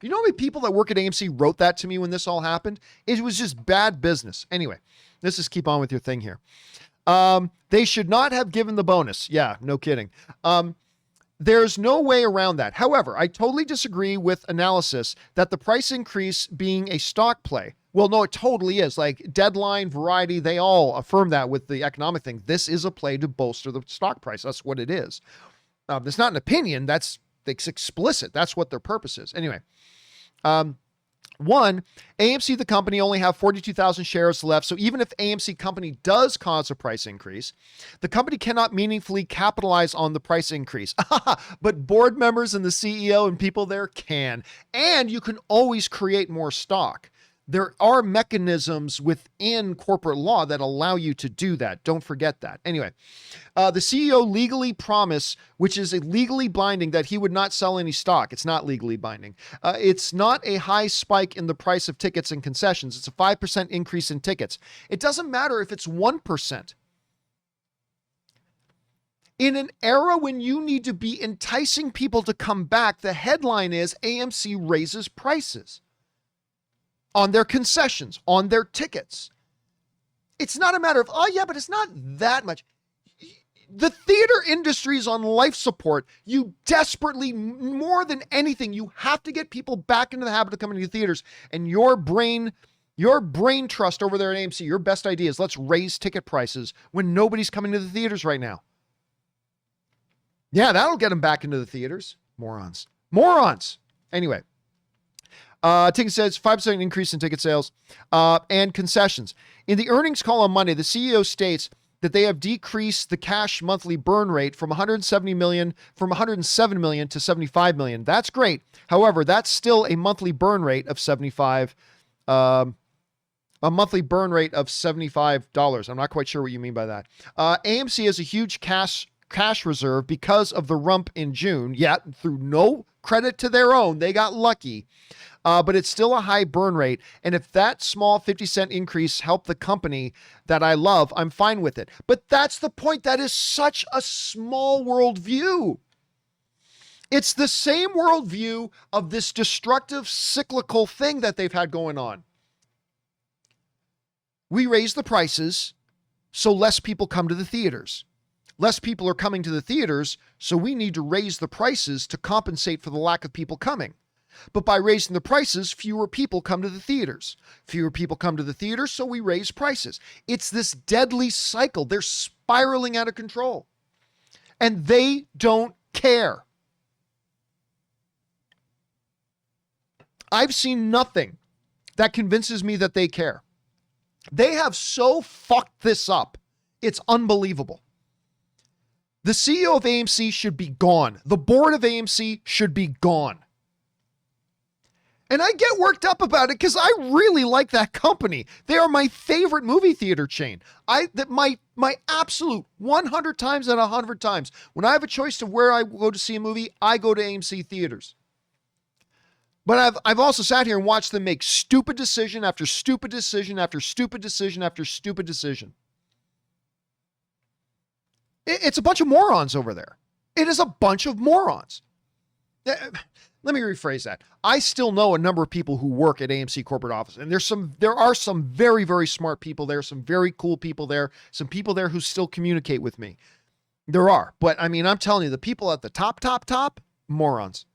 Speaker 1: You know how many people that work at AMC wrote that to me when this all happened? It was just bad business. Anyway, let's just keep on with your thing here. They should not have given the bonus. Yeah, no kidding. There's no way around that. However, I totally disagree with analysis that the price increase being a stock play. Well, no, it totally is. Like Deadline, Variety, they all affirm that with the economic thing. This is a play to bolster the stock price. That's what it is. It's not an opinion. It's explicit. That's what their purpose is. Anyway, one, AMC, the company, only have 42,000 shares left. So even if AMC company does cause a price increase, the company cannot meaningfully capitalize on the price increase. But board members and the CEO and people there can. And you can always create more stock. There are mechanisms within corporate law that allow you to do that. Don't forget that. Anyway, the CEO legally promised, which is legally binding, that he would not sell any stock. It's not legally binding. It's not a high spike in the price of tickets and concessions. It's a 5% increase in tickets. It doesn't matter if it's 1%. In an era when you need to be enticing people to come back, the headline is AMC raises prices on their concessions, on their tickets. It's not a matter of, but it's not that much. The theater industry is on life support. You desperately, more than anything, you have to get people back into the habit of coming to theaters. And your brain trust over there at AMC, your best idea is let's raise ticket prices when nobody's coming to the theaters right now. Yeah, that'll get them back into the theaters. Morons. Anyway. Ticket says 5% increase in ticket sales and concessions. In the earnings call on Monday, the CEO states that they have decreased the cash monthly burn rate from 170 million, from 107 million to 75 million. That's great. However, that's still a monthly burn rate of 75, a monthly burn rate of $75. I'm not quite sure what you mean by that. AMC has a huge cash reserve because of the rump in June. Yet, through no credit to their own, they got lucky. But it's still a high burn rate. And if that small 50-cent increase helped the company that I love, I'm fine with it. But that's the point. That is such a small worldview. It's the same worldview of this destructive cyclical thing that they've had going on. We raise the prices so less people come to the theaters. Less people are coming to the theaters, so we need to raise the prices to compensate for the lack of people coming. But by raising the prices, fewer people come to the theaters. Fewer people come to the theaters, so we raise prices. It's this deadly cycle. They're spiraling out of control. And they don't care. I've seen nothing that convinces me that they care. They have so fucked this up. It's unbelievable. The CEO of AMC should be gone. The board of AMC should be gone. And I get worked up about it because I really like that company. They are my favorite movie theater chain. My absolute 100 times out of 100 times, when I have a choice of where I go to see a movie, I go to AMC theaters. But I've also sat here and watched them make stupid decision after stupid decision after stupid decision after stupid decision. It's a bunch of morons over there. It is a bunch of morons. Let me rephrase that. I still know a number of people who work at AMC corporate office, and there are some very, very smart people there, some very cool people there, some people there who still communicate with me. There are, but I mean, I'm telling you, the people at the top, morons.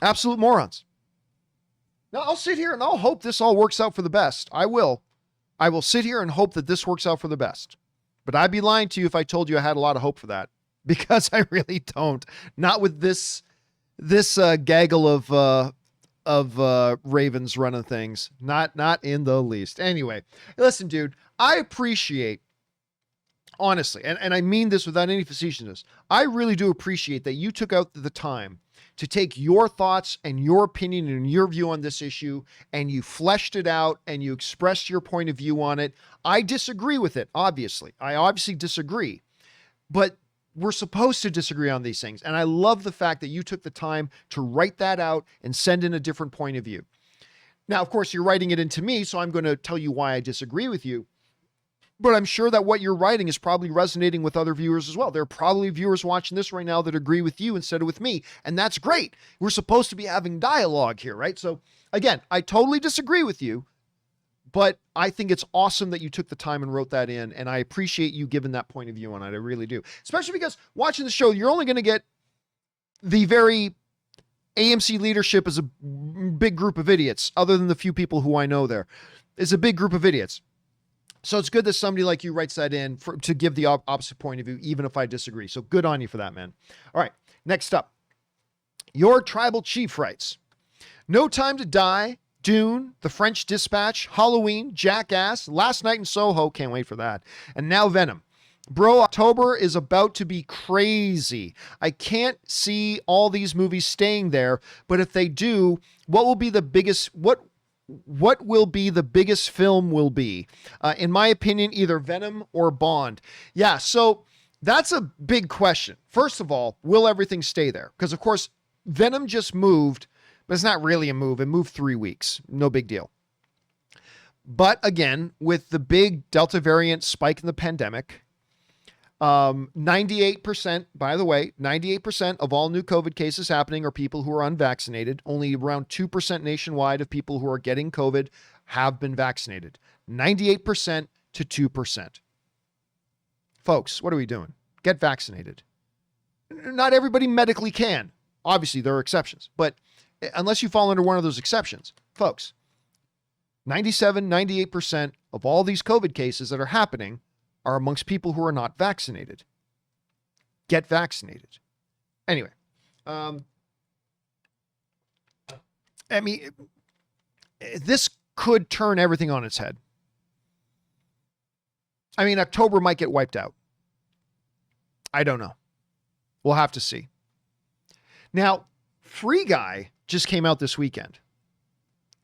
Speaker 1: Absolute morons. Now, I'll sit here and I'll hope this all works out for the best. I will sit here and hope that this works out for the best. But I'd be lying to you if I told you I had a lot of hope for that, because I really don't. Not with this gaggle of ravens running things. Not in the least. Anyway, listen, dude, I appreciate, honestly, and I mean this without any facetiousness, I really do appreciate that you took out the time to take your thoughts and your opinion and your view on this issue, and you fleshed it out and you expressed your point of view on it. I disagree with it, obviously. I obviously disagree, but we're supposed to disagree on these things. And I love the fact that you took the time to write that out and send in a different point of view. Now, of course, you're writing it into me, so I'm going to tell you why I disagree with you. But I'm sure that what you're writing is probably resonating with other viewers as well. There are probably viewers watching this right now that agree with you instead of with me. And that's great. We're supposed to be having dialogue here, right? So again, I totally disagree with you, but I think it's awesome that you took the time and wrote that in. And I appreciate you giving that point of view on it. I really do. Especially because watching the show, you're only going to get the very AMC leadership is a big group of idiots, other than the few people who I know there. It's a big group of idiots. So it's good that somebody like you writes that in to give the opposite point of view, even if I disagree. So good on you for that, man. All right, next up. Your Tribal Chief writes, No Time to Die, Dune, The French Dispatch, Halloween, Jackass, Last Night in Soho, can't wait for that, and now Venom. Bro, October is about to be crazy. I can't see all these movies staying there, but if they do, what will be the biggest film will be? In my opinion, either Venom or Bond. Yeah, so that's a big question. First of all, will everything stay there? Because, of course, Venom just moved, but it's not really a move. It moved 3 weeks. No big deal. But again, with the big Delta variant spike in the pandemic, 98%, by the way, 98% of all new COVID cases happening are people who are unvaccinated. Only around 2% nationwide of people who are getting COVID have been vaccinated. 98% to 2%. Folks, what are we doing? Get vaccinated. Not everybody medically can. Obviously, there are exceptions, but unless you fall under one of those exceptions, folks, 97, 98% of all these COVID cases that are happening are amongst people who are not vaccinated. Get vaccinated. Anyway, I mean, this could turn everything on its head. I mean, October might get wiped out. I don't know. We'll have to see. Now, Free Guy just came out this weekend,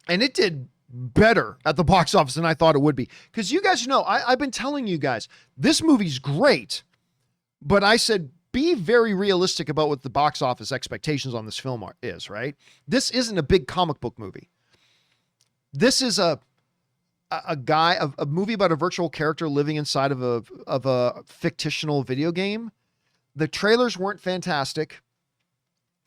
Speaker 1: and it did better at the box office than I thought it would be. Because you guys know, I've been telling you guys, this movie's great, but I said, be very realistic about what the box office expectations on this film is, right? This isn't a big comic book movie. This is a movie about a virtual character living inside of a fictional video game. The trailers weren't fantastic,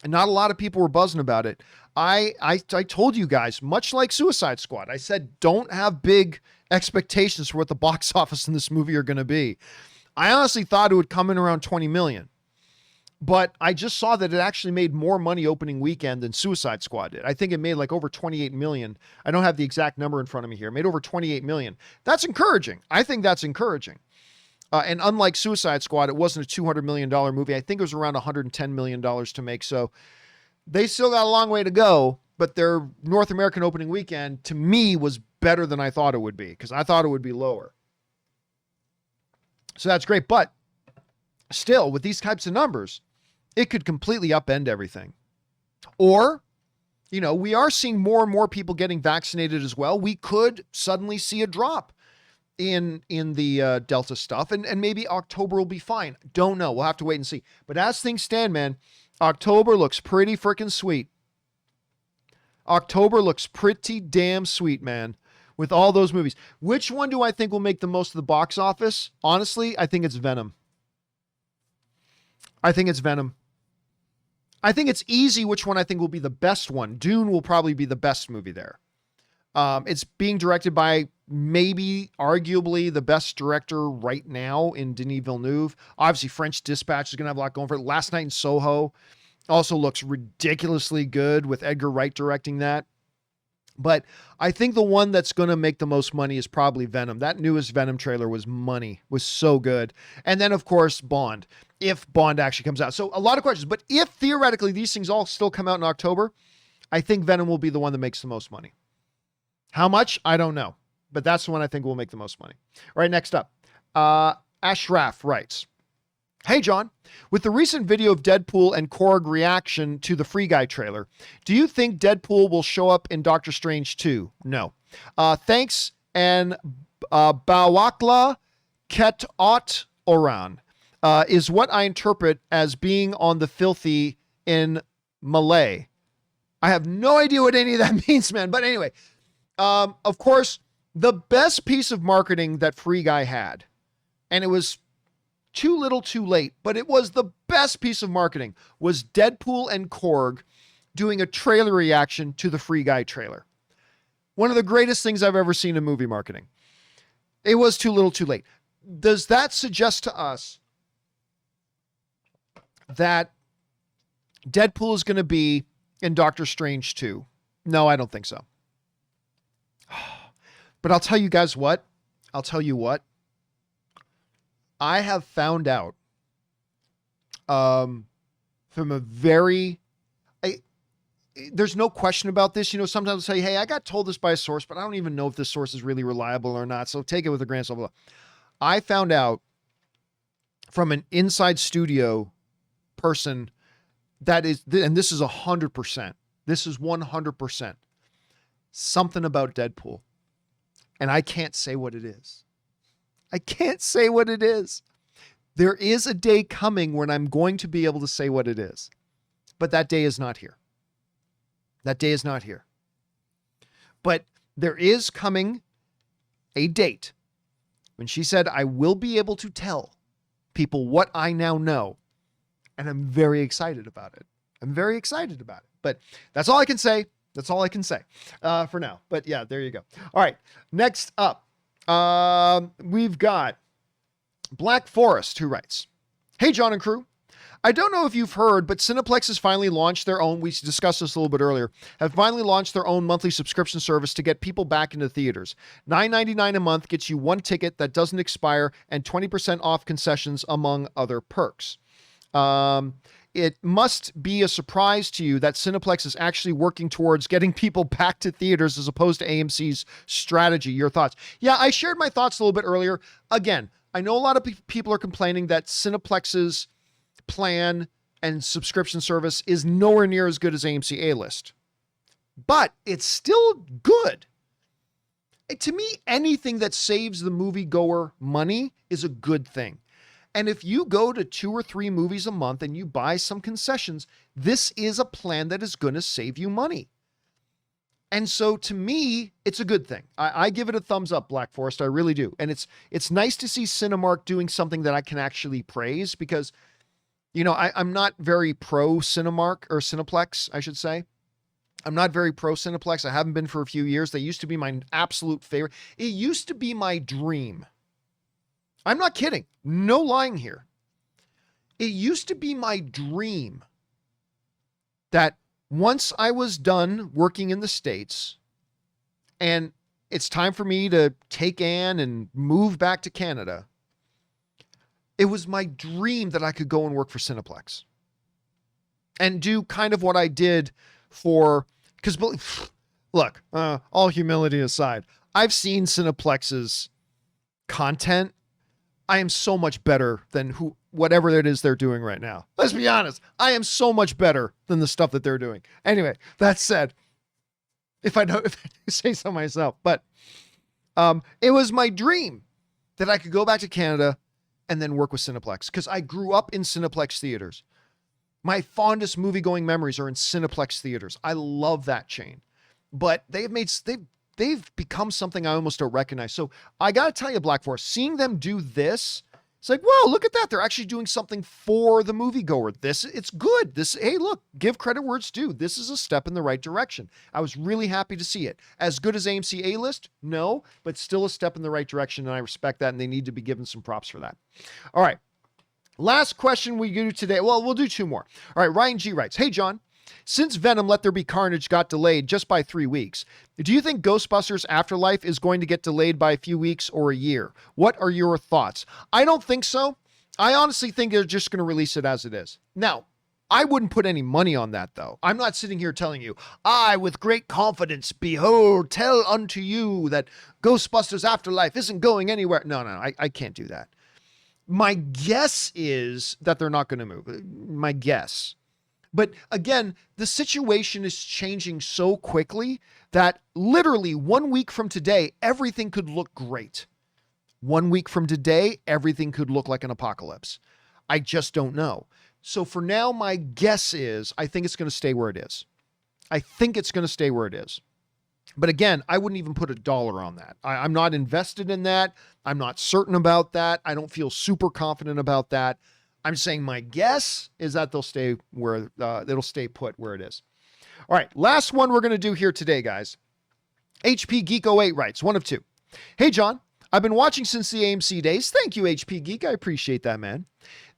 Speaker 1: and not a lot of people were buzzing about it. I told you guys, much like Suicide Squad, I said, don't have big expectations for what the box office in this movie are going to be. I honestly thought it would come in around 20 million, but I just saw that it actually made more money opening weekend than Suicide Squad did. I think it made like over 28 million. I don't have the exact number in front of me here. It made over 28 million. That's encouraging. I think that's encouraging. And unlike Suicide Squad, it wasn't a $200 million movie. I think it was around $110 million to make. So they still got a long way to go, but their North American opening weekend, to me, was better than I thought it would be, because I thought it would be lower. So that's great. But still, with these types of numbers, it could completely upend everything. Or, you know, we are seeing more and more people getting vaccinated as well. We could suddenly see a drop in the Delta stuff, and maybe October will be fine. Don't know. We'll have to wait and see. But as things stand, man, October looks pretty freaking sweet. October looks pretty damn sweet, man, with all those movies. Which one do I think will make the most of the box office? Honestly, I think it's Venom. I think it's Venom. I think it's easy which one I think will be the best one. Dune will probably be the best movie there. It's being directed by maybe arguably the best director right now in Denis Villeneuve. Obviously, French Dispatch is going to have a lot going for it. Last Night in Soho also looks ridiculously good with Edgar Wright directing that. But I think the one that's going to make the most money is probably Venom. That newest Venom trailer was money, was so good. And then, of course, Bond, if Bond actually comes out. So a lot of questions. But if theoretically these things all still come out in October, I think Venom will be the one that makes the most money. How much? I don't know. But that's the one I think will make the most money. All right, next up. Ashraf writes, hey, John, with the recent video of Deadpool and Korg reaction to the Free Guy trailer, do you think Deadpool will show up in Doctor Strange 2? No. Thanks, and Bawakla Ketot Oran is what I interpret as being on the filthy in Malay. I have no idea what any of that means, man. But anyway, of course, the best piece of marketing that Free Guy had, and it was too little too late, but it was the best piece of marketing, was Deadpool and Korg doing a trailer reaction to the Free Guy trailer. One of the greatest things I've ever seen in movie marketing. It was too little too late. Does that suggest to us that Deadpool is going to be in Doctor Strange 2? No, I don't think so. But I'll tell you guys what. I have found out from a very... there's no question about this. You know, sometimes I'll say, hey, I got told this by a source, but I don't even know if this source is really reliable or not. So take it with a grain of salt. I found out from an inside studio person that is, and this is 100%, this is 100%, something about Deadpool. And I can't say what it is. I can't say what it is. There is a day coming when I'm going to be able to say what it is. But that day is not here. That day is not here. But there is coming a date when she said, I will be able to tell people what I now know. And I'm very excited about it. I'm very excited about it. But that's all I can say. That's all I can say for now. But yeah, there you go. All right. Next up, we've got Black Forest, who writes, hey, John and crew. I don't know if you've heard, but Cineplex has finally launched their own, we discussed this a little bit earlier, have finally launched their own monthly subscription service to get people back into theaters. $9.99 a month gets you one ticket that doesn't expire and 20% off concessions, among other perks. it must be a surprise to you that Cineplex is actually working towards getting people back to theaters as opposed to AMC's strategy. Your thoughts? Yeah, I shared my thoughts a little bit earlier. Again, I know a lot of people are complaining that Cineplex's plan and subscription service is nowhere near as good as AMC A-List, but it's still good. To me, anything that saves the moviegoer money is a good thing. And if you go to 2 or 3 movies a month and you buy some concessions, this is a plan that is going to save you money. And so to me, it's a good thing. I give it a thumbs up, Black Forest. I really do. And it's nice to see Cinemark doing something that I can actually praise because, you know, I'm not very pro Cinemark or Cineplex, I should say. I'm not very pro Cineplex. I haven't been for a few years. They used to be my absolute favorite. It used to be my dream. I'm not kidding. No lying here. It used to be my dream that once I was done working in the States and it's time for me to take Anne and move back to Canada, it was my dream that I could go and work for Cineplex and do kind of what I did for, because look, all humility aside, I've seen Cineplex's content. I am so much better than whatever it is they're doing right now. Let's be honest. I am so much better than the stuff that they're doing. Anyway, that said, if I say so myself, but it was my dream that I could go back to Canada and then work with Cineplex because I grew up in Cineplex theaters. My fondest movie-going memories are in Cineplex theaters. I love that chain, but they've become something I almost don't recognize. So I got to tell you, Black Forest, seeing them do this, it's like, whoa, look at that. They're actually doing something for the moviegoer. It's good. Hey, look, give credit where it's due. This is a step in the right direction. I was really happy to see it. As good as AMC A-List? No, but still a step in the right direction. And I respect that. And they need to be given some props for that. All right. Last question we do today. Well, we'll do 2 more. All right. Ryan G writes, hey, John, since Venom Let There Be Carnage got delayed just by 3 weeks, do you think Ghostbusters Afterlife is going to get delayed by a few weeks or a year? What are your thoughts? I don't think so. I honestly think they're just going to release it as it is. Now, I wouldn't put any money on that, though. I'm not sitting here telling you, I, with great confidence, behold, tell unto you that Ghostbusters Afterlife isn't going anywhere. No, I can't do that. My guess is that they're not going to move. My guess. But again, the situation is changing so quickly that literally 1 week from today, everything could look great. 1 week from today, everything could look like an apocalypse. I just don't know. So for now, my guess is I think it's going to stay where it is. I think it's going to stay where it is. But again, I wouldn't even put $1 on that. I'm not invested in that. I'm not certain about that. I don't feel super confident about that. I'm saying my guess is that they'll stay where it'll stay put where it is. All right, last one we're going to do here today, guys. HP Geek 08 writes, 1 of 2. Hey, John, I've been watching since the AMC days. Thank you, HP Geek. I appreciate that, man.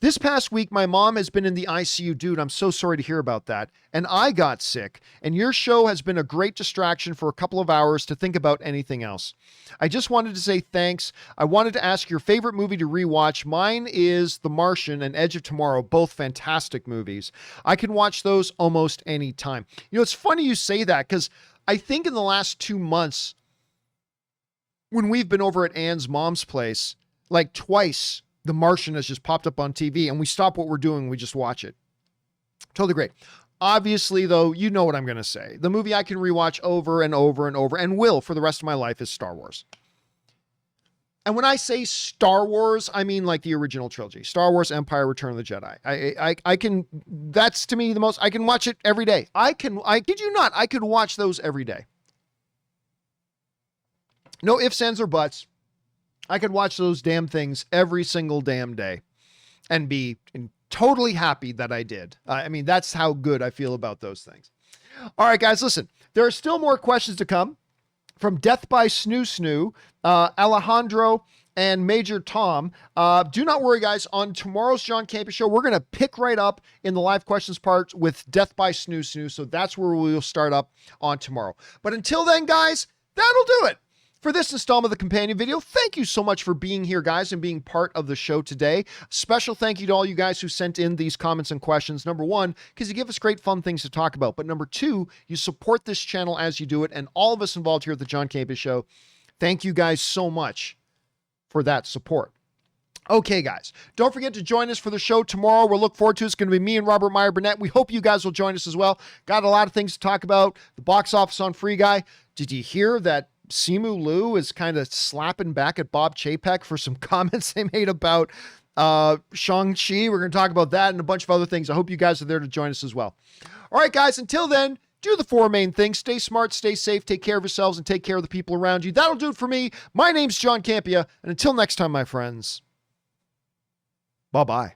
Speaker 1: This past week, my mom has been in the ICU. Dude, I'm so sorry to hear about that. And I got sick. And your show has been a great distraction for a couple of hours to think about anything else. I just wanted to say thanks. I wanted to ask your favorite movie to rewatch. Mine is The Martian and Edge of Tomorrow, both fantastic movies. I can watch those almost any time. You know, it's funny you say that because I think in the last 2 months, when we've been over at Anne's mom's place, like twice, The Martian has just popped up on TV and we stop what we're doing. We just watch it. Totally great. Obviously, though, you know what I'm going to say. The movie I can rewatch over and over and over and will for the rest of my life is Star Wars. And when I say Star Wars, I mean like the original trilogy, Star Wars, Empire, Return of the Jedi. I can, that's to me the most, I can watch it every day. I kid you not, I could watch those every day. No ifs, ands, or buts. I could watch those damn things every single damn day and be totally happy that I did. I mean, that's how good I feel about those things. All right, guys, listen, there are still more questions to come from Death by Snoo Snoo, Alejandro, and Major Tom. Do not worry, guys. On tomorrow's John Campea Show, we're going to pick right up in the live questions part with Death by Snoo Snoo. So that's where we'll start up on tomorrow. But until then, guys, that'll do it. For this installment of the companion video, thank you so much for being here, guys, and being part of the show today. Special thank you to all you guys who sent in these comments and questions. Number one, because you give us great fun things to talk about. But number two, you support this channel as you do it, and all of us involved here at the John Campea Show. Thank you guys so much for that support. Okay, guys, don't forget to join us for the show tomorrow. We'll look forward to it. It's going to be me and Robert Meyer Burnett. We hope you guys will join us as well. Got a lot of things to talk about. The box office on Free Guy. Did you hear that Simu Liu is kind of slapping back at Bob Chapek for some comments they made about Shang-Chi? We're going to talk about that and a bunch of other things. I hope you guys are there to join us as well. All right, guys, until then, do the four main things. Stay smart, stay safe, take care of yourselves, and take care of the people around you. That'll do it for me. My name's John Campea, and until next time, my friends, bye-bye.